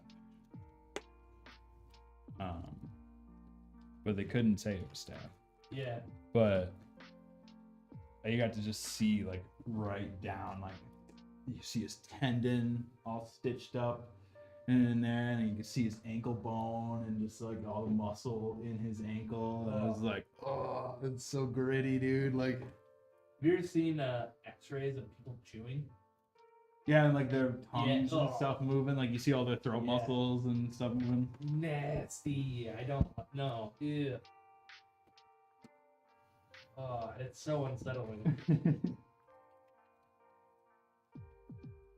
But they couldn't say it was staph. Yeah. But you got to just see like right down, like you see his tendon all stitched up and in there, and you can see his ankle bone and just like all the muscle in his ankle. And I was like, oh, it's so gritty, dude. Like, Have you ever seen X-rays of people chewing? yeah, and like their tongues Yeah. and stuff moving, like you see all their throat Yeah. muscles and stuff moving. Nasty. I don't know. Ew. Oh, it's so unsettling.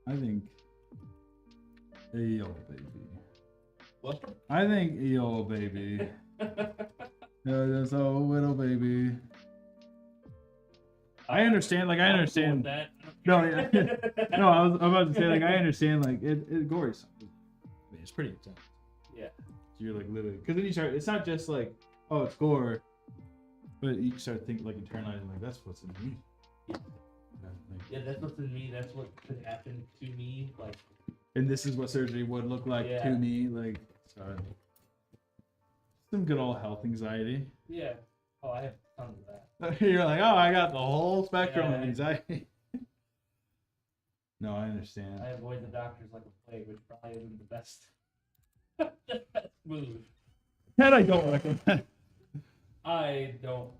I think, yo, baby. What? I think, yo, baby. That's a little baby. I understand, like I understand. That. No, yeah. No, I was about to say, like, I understand, like, it gory. I mean, it's pretty intense. Yeah. So you're like literally, because then you start. It's not just like, oh, it's gore, but you start thinking, like, internalizing, like, that's what's in me. Yeah. Like, Yeah, that's what's in me. That's what could happen to me. Like, and this is what surgery would look like Yeah. to me. Like, sorry. Some good old health anxiety. yeah. Oh, I have tons of that. You're like, oh, I got the whole spectrum of Yeah. anxiety. No, I understand. I avoid the doctors like a plague, which probably isn't the best. the best move. That I don't recommend. I don't.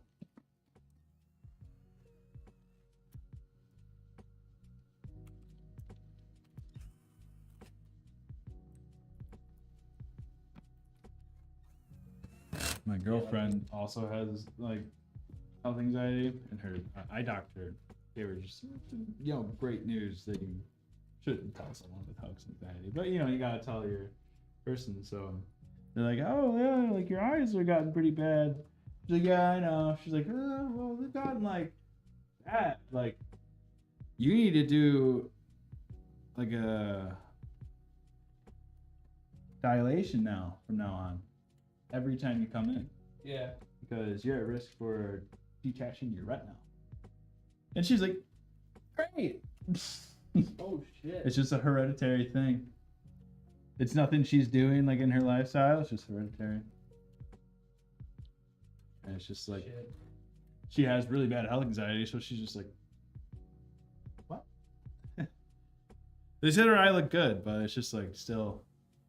My girlfriend also has like health anxiety, and her eye doctor gave her just great news that you shouldn't tell someone with health anxiety, but you gotta tell your person. So they're like, oh yeah, like your eyes are gotten pretty bad. She's like, yeah, I know. She's like, oh, well, they've gotten like that. Like, you need to do like a dilation now from now on. Every time you come in, Yeah. because you're at risk for detaching your retina. And she's like, great. Oh shit. It's just a hereditary thing. It's nothing she's doing like in her lifestyle. It's just hereditary. And it's just like, Shit. she has really bad health anxiety, so she's just like, what? They said her eye looked good, but it's just like still,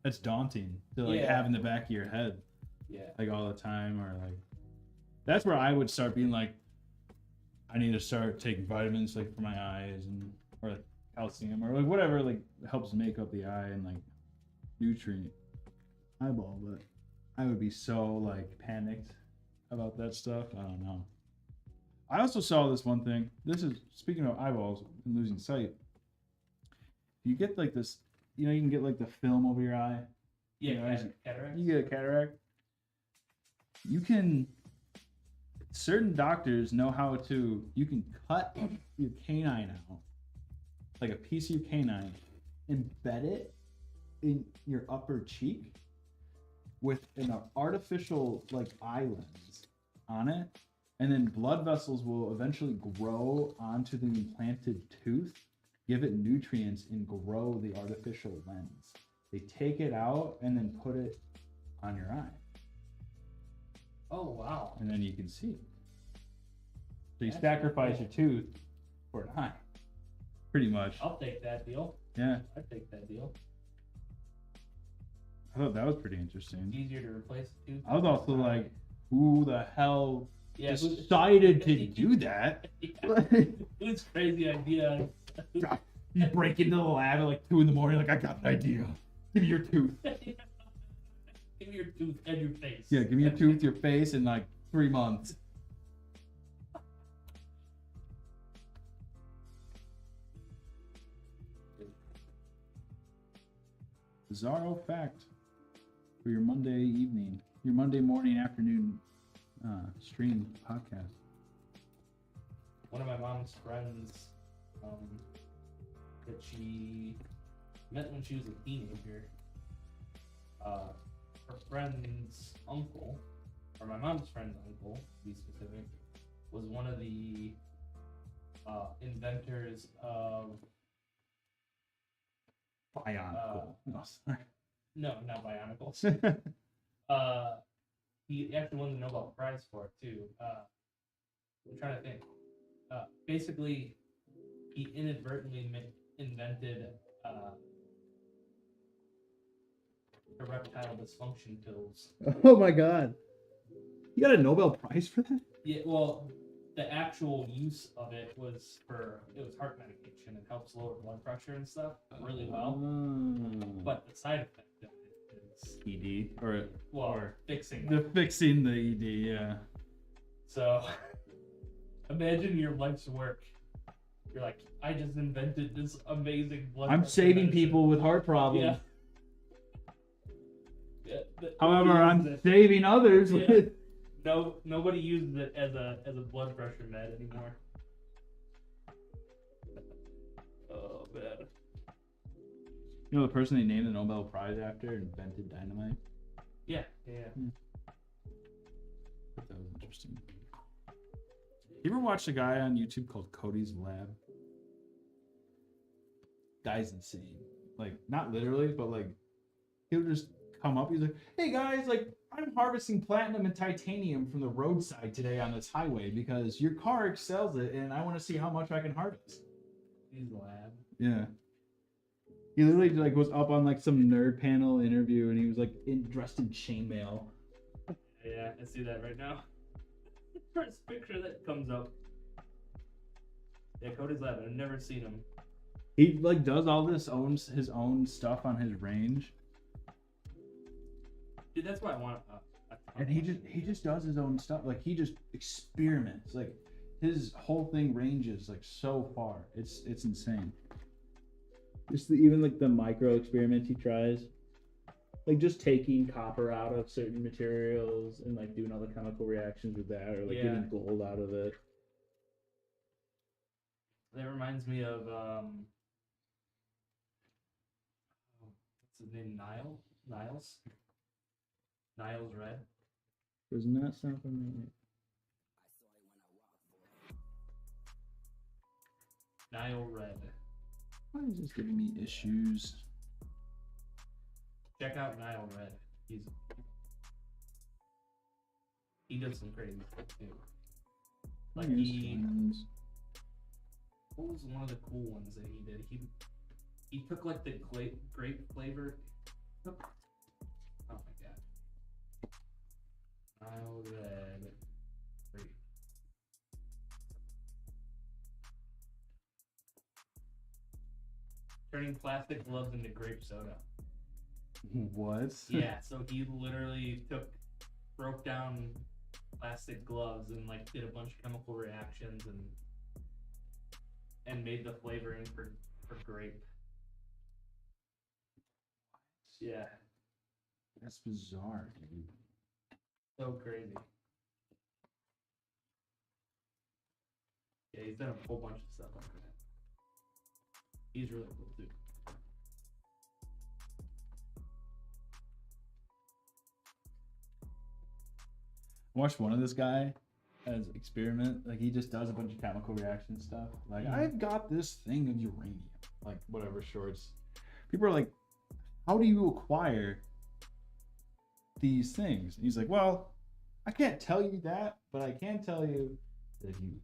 it's daunting to like Yeah. have in the back of your head. Yeah. Like all the time, or like that's where I would start being like, I need to start taking vitamins like for my eyes, and or like calcium or like whatever like helps make up the eye and like nutrient eyeball. But I would be so like panicked about that stuff. I don't know. I also saw this one thing. This is speaking of eyeballs and losing sight. You get like this, you can get like the film over your eye. Yeah. You know, as Cataract. you get a cataract. You can, certain doctors know how to, you can cut your canine out, like a piece of your canine, embed it in your upper cheek with an artificial like eye lens on it, and then blood vessels will eventually grow onto the implanted tooth, give it nutrients, and grow the artificial lens. They take it out and then put it on your eye. Oh wow. And then you can see it. So you That's sacrifice cool. your tooth for an eye. Pretty much. I'll take that deal. Yeah. I'd take that deal. I thought that was pretpretty interesting. Easier to replace the tooth. I was also like, who the hell yeah, decided to do that? Whose crazy idea? You break into the lab at like 2 a.m, like, I got an idea. Give me your tooth. Give me your tooth and your face. Yeah, give me your tooth, your face in like 3 months. Bizarro fact for your Monday evening, your Monday morning, afternoon stream podcast. One of my mom's friends, that she met when she was a teenager. Her friend's uncle, or my mom's friend's uncle, to be specific, was one of the inventors of Bionicle. No, No, not Bionicle. sorry. He actually won the Nobel Prize for it too. I'm trying to think. Basically, he inadvertently invented erectile dysfunction pills. Oh my god. You got a Nobel Prize for that? Yeah, well, the actual use of it was heart medication. It helps lower blood pressure and stuff really well. But the side effect of it is ED or fixing the it. fixing the ED, yeah. So imagine your life's work. You're like, I just invented this amazing blood I'm pressure saving medicine. people with heart problems. Yeah. However, I'm Nobody saving others Yeah. with. Nobody uses it as a blood pressure med anymore. Oh man. You know the person they named the Nobel Prize after invented dynamite? Yeah. That was interesting. You ever watch a guy on YouTube called Cody's Lab? Guy's insane. Like, not literally, but like, he'll just come up. He's like, hey guys, like, I'm harvesting platinum and titanium from the roadside today on this highway because your car excels it and I want to see how much I can harvest. He's lab. Yeah. He literally like was up on like some nerd panel interview and he was like dressed in chainmail. Yeah, I see that right now. First picture that comes up. Yeah, Cody's lab. I've never seen him. He like does all this his own stuff on his range. Dude, that's why I want. And he just does his own stuff. Like he just experiments. Like his whole thing ranges like so far. It's insane. Just even like the micro experiments he tries. Like just taking copper out of certain materials and like doing all the chemical reactions with that, or like getting gold out of it. That reminds me of what's his name? Niles Red. Doesn't that sound familiar? Nile Red. Why is this giving me issues? Check out Nile Red. He does some crazy stuff too. Like what was one of the cool ones that he did? He took like the grape flavor. Oh my god. Nile Red. Grape. Turning plastic gloves into grape soda. What? Yeah, so he literally broke down plastic gloves and like did a bunch of chemical reactions and made the flavoring for grape. Yeah. That's bizarre, dude. So crazy. Yeah, he's done a whole bunch of stuff like that. He's really cool too. Watched one of this guy as experiment. Like he just does a bunch of chemical reaction stuff. Like I've got this thing of uranium, like whatever shorts. People are like, how do you acquire these things? And he's like, well, I can't tell you that, but I can tell you that if you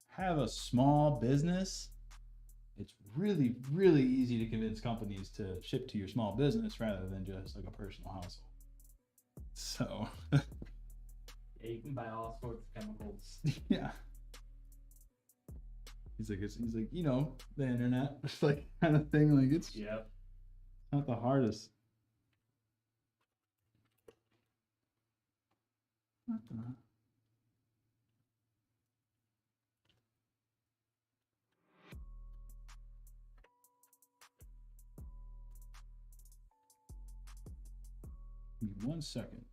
have a small business, it's really, really easy to convince companies to ship to your small business rather than just like a personal household. So yeah, you can buy all sorts of chemicals. yeah. He's like, you know, the internet, it's like kind of thing. Like it's not the hardest. What the? Give me 1 second.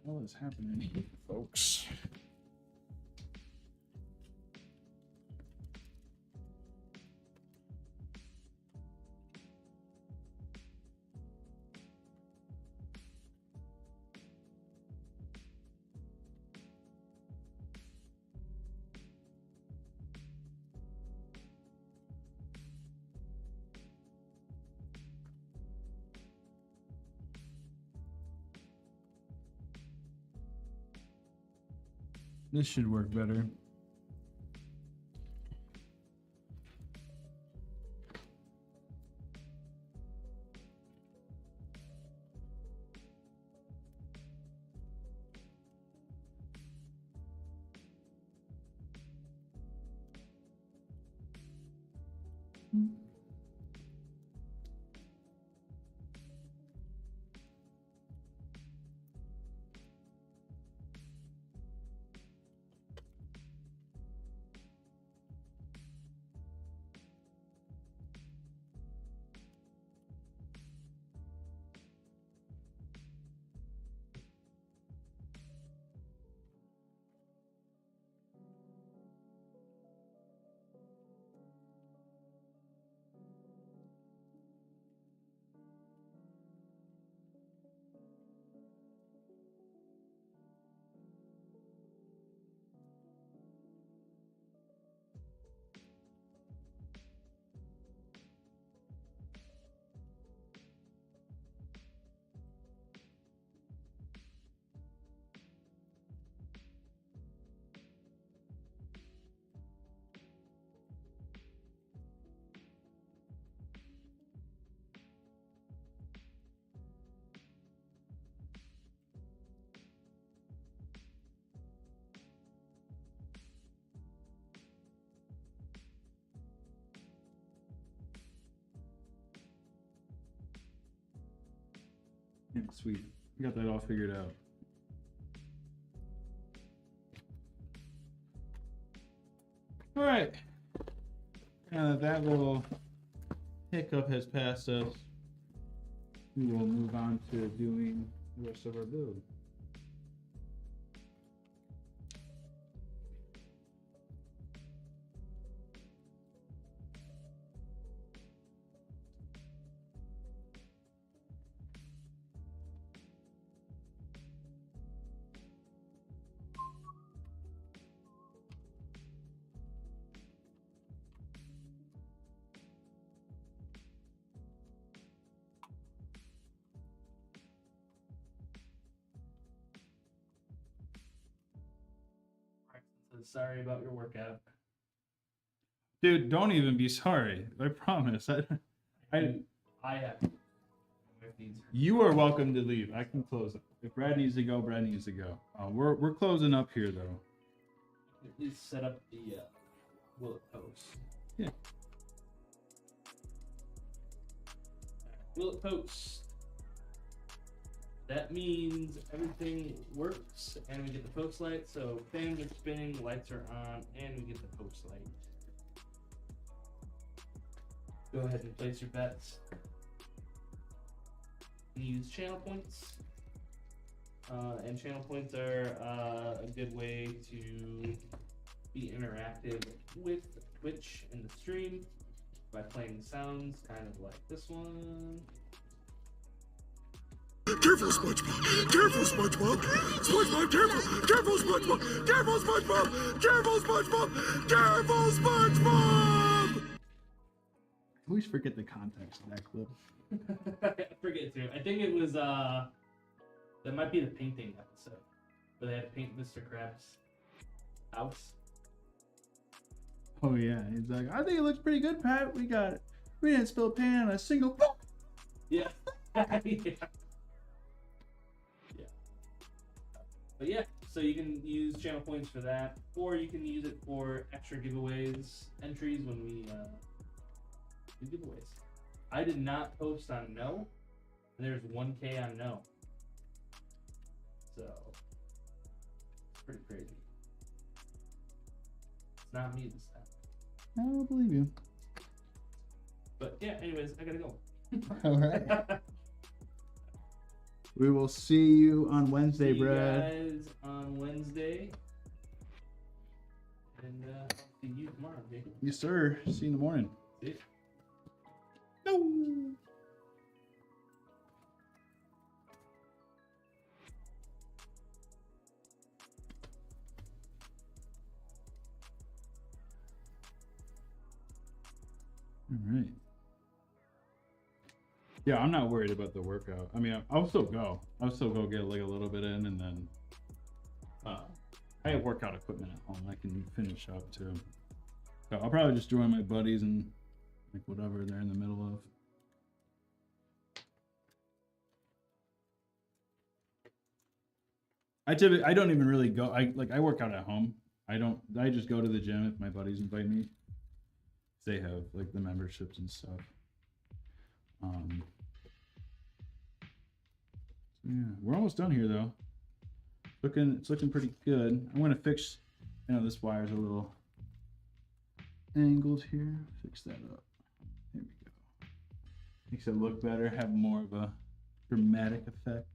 hell is happening here, folks? This should work better. Yeah, sweet. We got that all figured out. All right. Now that that little hiccup has passed us, we will move on to doing the rest of our build. Sorry about your workout. Dude, don't even be sorry. I promise. I have to. You are welcome to leave. I can close it. If Brad needs to go, Brad needs to go. We're closing up here though. Please set up the willet post. Yeah. Willet post. That means everything works and we get the post light. So fans are spinning, lights are on, and we get the post light. Go ahead and place your bets. Use channel points. And channel points are a good way to be interactive with Twitch in the stream by playing sounds kind of like this one. Careful, SpongeBob! Careful, SpongeBob! SpongeBob, careful! Careful, SpongeBob! Careful, SpongeBob! Careful, SpongeBob! Careful, SpongeBob! I always forget the context of that clip. I forget too. I think it was that might be the painting episode where they had to paint Mr. Krabs' house. Oh yeah, he's like, I think it looks pretty good, Pat. We didn't spill pan on a single. Yeah. Yeah. But yeah, so you can use channel points for that, or you can use it for extra giveaways, entries when we do giveaways. I did not post on no, and there's 1K on no. So, it's pretty crazy. It's not me this time. I don't believe you. But yeah, anyways, I gotta go. All right. We will see you on Wednesday, See you Brad. guys on Wednesday. And I'll see you tomorrow, Jacob. Yes, sir. See you in the morning. See ya. No. All right. Yeah, I'm not worried about the workout. I mean, I'll still go. I'll still go get like a little bit in, and then I have workout equipment at home. I can finish up too. So I'll probably just join my buddies and like whatever they're in the middle of. I don't even really go. I work out at home. I just go to the gym if my buddies invite me. They have like the memberships and stuff. Yeah, we're almost done here though. It's looking pretty good. I'm gonna fix, this wire's a little angled here. Fix that up. There we go. Makes it look better, have more of a dramatic effect.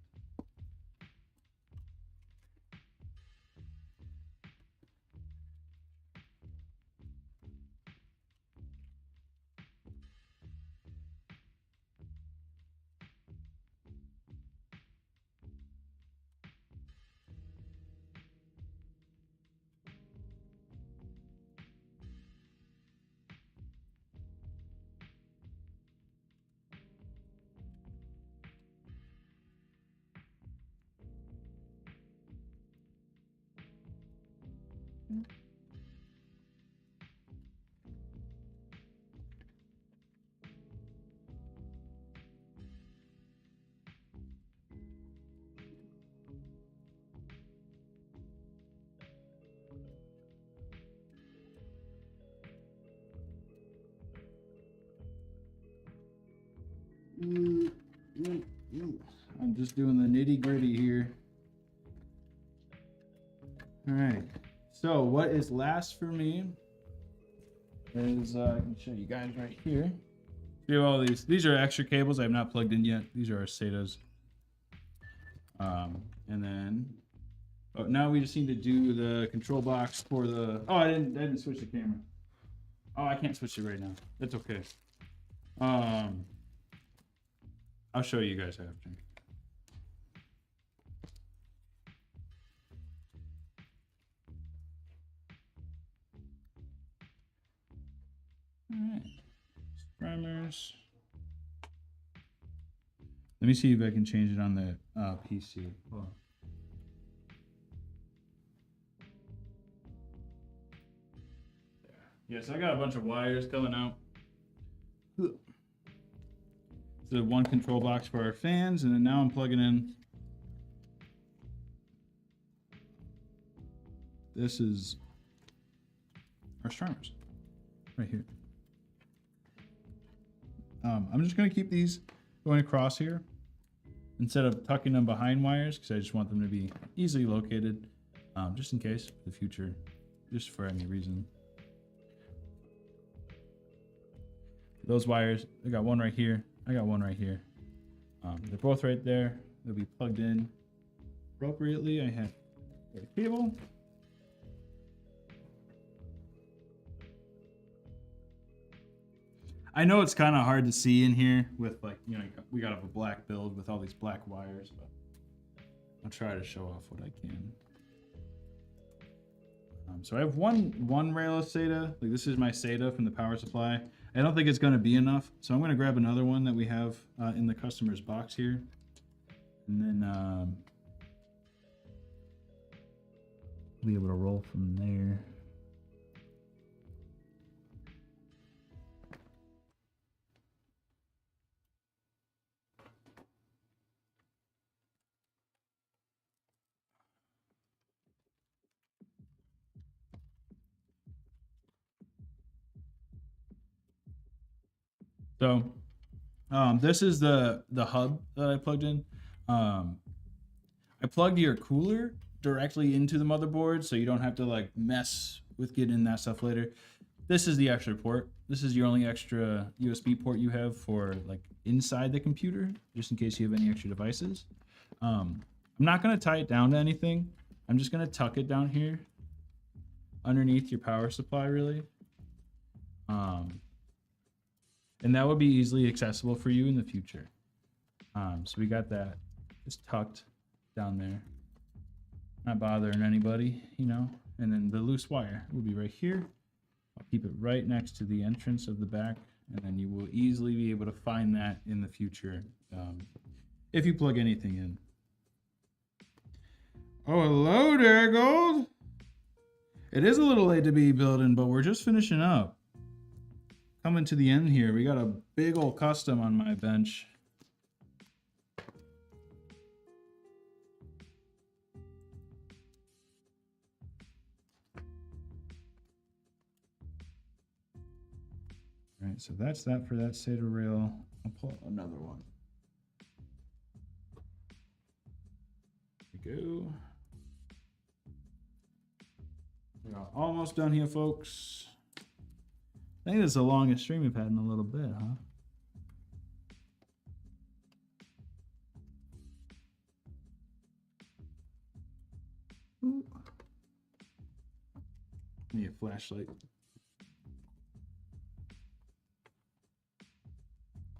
I'm just doing the nitty gritty here. All right. So what is last for me is I can show you guys right here. We have all these. These are extra cables I have not plugged in yet. These are our SATAs. And then now we just need to do the control box for the. Oh, I didn't switch the camera. Oh, I can't switch it right now. That's okay. I'll show you guys after. All right, primers. Let me see if I can change it on the PC. Hold on. Yeah, so I got a bunch of wires coming out. The one control box for our fans, and then now I'm plugging in. This is our streamers right here. I'm just gonna keep these going across here instead of tucking them behind wires because I just want them to be easily located, just in case for the future, just for any reason. Those wires, I got one right here. I got one right here. They're both right there. They'll be plugged in appropriately. I have a cable. I know it's kind of hard to see in here with we got a black build with all these black wires, but I'll try to show off what I can. So I have one railless SATA. Like this is my SATA from the power supply. I don't think it's going to be enough, so I'm going to grab another one that we have in the customer's box here, and then be able to roll from there. So this is the hub that I plugged in. I plugged your cooler directly into the motherboard, so you don't have to like mess with getting that stuff later. This is the extra port. This is your only extra USB port you have for like inside the computer, just in case you have any extra devices. I'm not going to tie it down to anything. I'm just going to tuck it down here underneath your power supply, really. And that would be easily accessible for you in the future. So we got that just tucked down there, not bothering anybody, you know. And then the loose wire will be right here. I'll keep it right next to the entrance of the back, and then you will easily be able to find that in the future if you plug anything in. Oh, hello there, Gold. It is a little late to be building, but we're just finishing up. Coming to the end here. We got a big old custom on my bench. All right, so that's that for that SATA rail. I'll pull another one. There we go. We are almost done here, folks. I think this is the longest stream we've had in a little bit, huh? Ooh. Need a flashlight.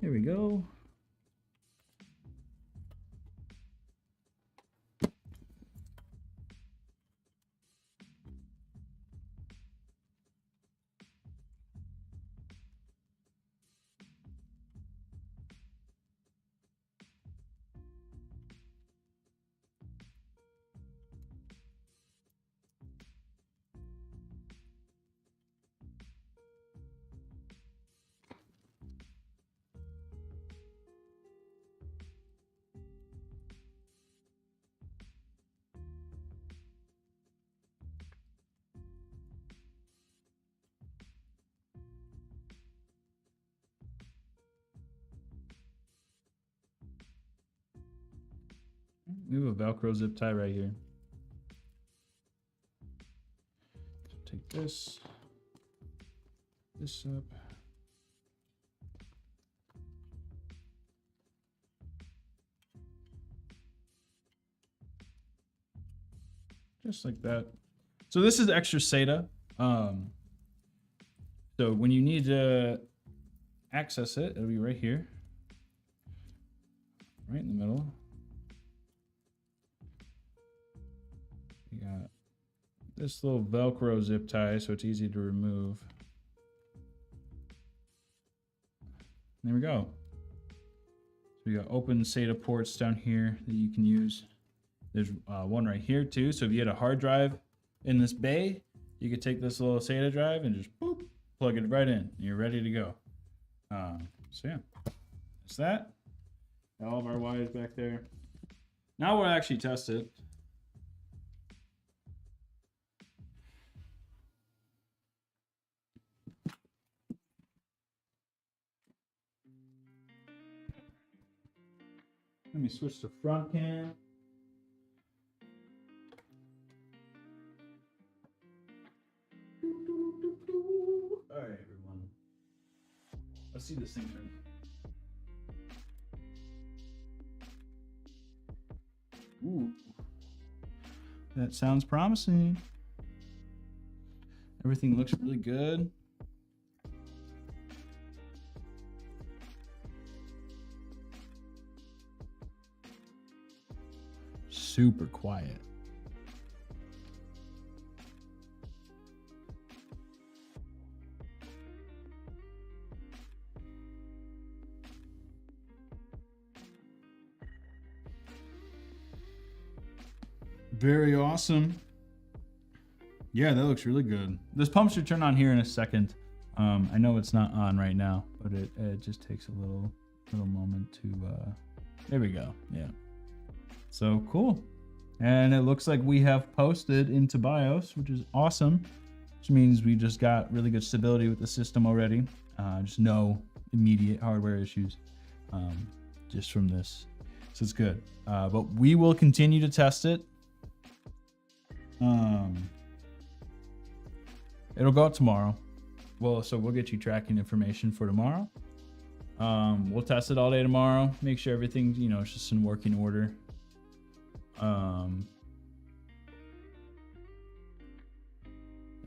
Here we go. We have a Velcro zip tie right here. So take this up. Just like that. So this is extra SATA. So when you need to access it, it'll be right here. Right in the middle. You got this little Velcro zip tie, so it's easy to remove. There we go. So we got open SATA ports down here that you can use. There's one right here too. So if you had a hard drive in this bay, you could take this little SATA drive and just boop, plug it right in. And you're ready to go. So yeah, that's that. All of our wires back there. Now we'll actually test it. Let me switch to front cam. All right, everyone. Let's see this thing turn. Ooh, that sounds promising. Everything looks really good. Super quiet. Very awesome. Yeah, that looks really good. This pump should turn on here in a second. I know it's not on right now, but it just takes a little moment to there we go. Yeah. So cool. And it looks like we have posted into BIOS, which is awesome, which means we just got really good stability with the system already. Just no immediate hardware issues just from this. So it's good. But we will continue to test it. It'll go out tomorrow. Well, so we'll get you tracking information for tomorrow. We'll test it all day tomorrow. Make sure everything, you know, is just in working order. And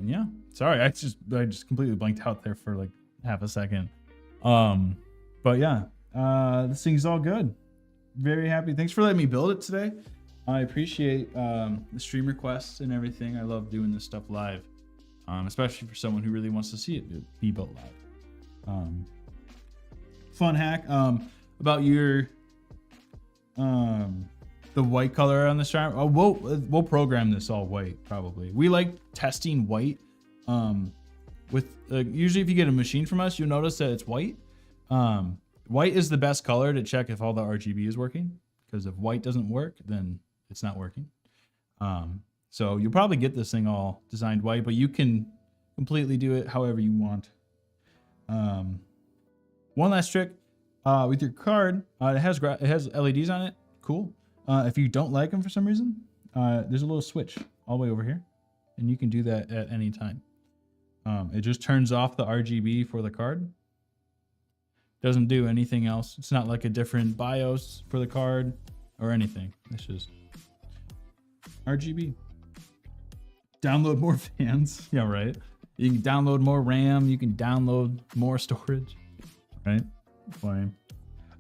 yeah, sorry, I just completely blanked out there for like half a second. But yeah, this thing's all good. Very happy. Thanks for letting me build it today. I appreciate the stream requests and everything. I love doing this stuff live, especially for someone who really wants to see it be built live. Fun hack about your the white color on the stream. Oh, we'll program this all white probably. We like testing white. With usually if you get a machine from us, you'll notice that it's white. White is the best color to check if all the RGB is working, because if white doesn't work, then it's not working. So you'll probably get this thing all designed white, but you can completely do it however you want. One last trick with your card, it has LEDs on it. Cool. If you don't like them for some reason, there's a little switch all the way over here, and you can do that at any time. It just turns off the RGB for the card. Doesn't do anything else. It's not like a different BIOS for the card or anything. It's just RGB. Download more fans. Yeah, right. You can download more RAM. You can download more storage. Right? Fine.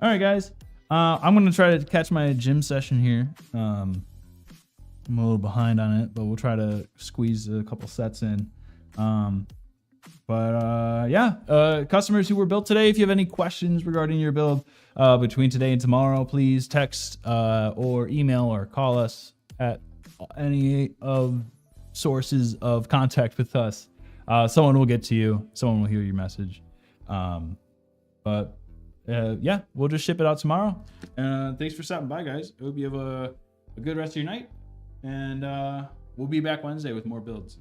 All right, guys. I'm going to try to catch my gym session here. I'm a little behind on it, but we'll try to squeeze a couple sets in. Yeah, customers who were built today, if you have any questions regarding your build between today and tomorrow, please text or email or call us at any of sources of contact with us. Someone will get to you. Someone will hear your message. Yeah, we'll just ship it out tomorrow. Thanks for stopping by, guys. I hope you have a good rest of your night. And we'll be back Wednesday with more builds.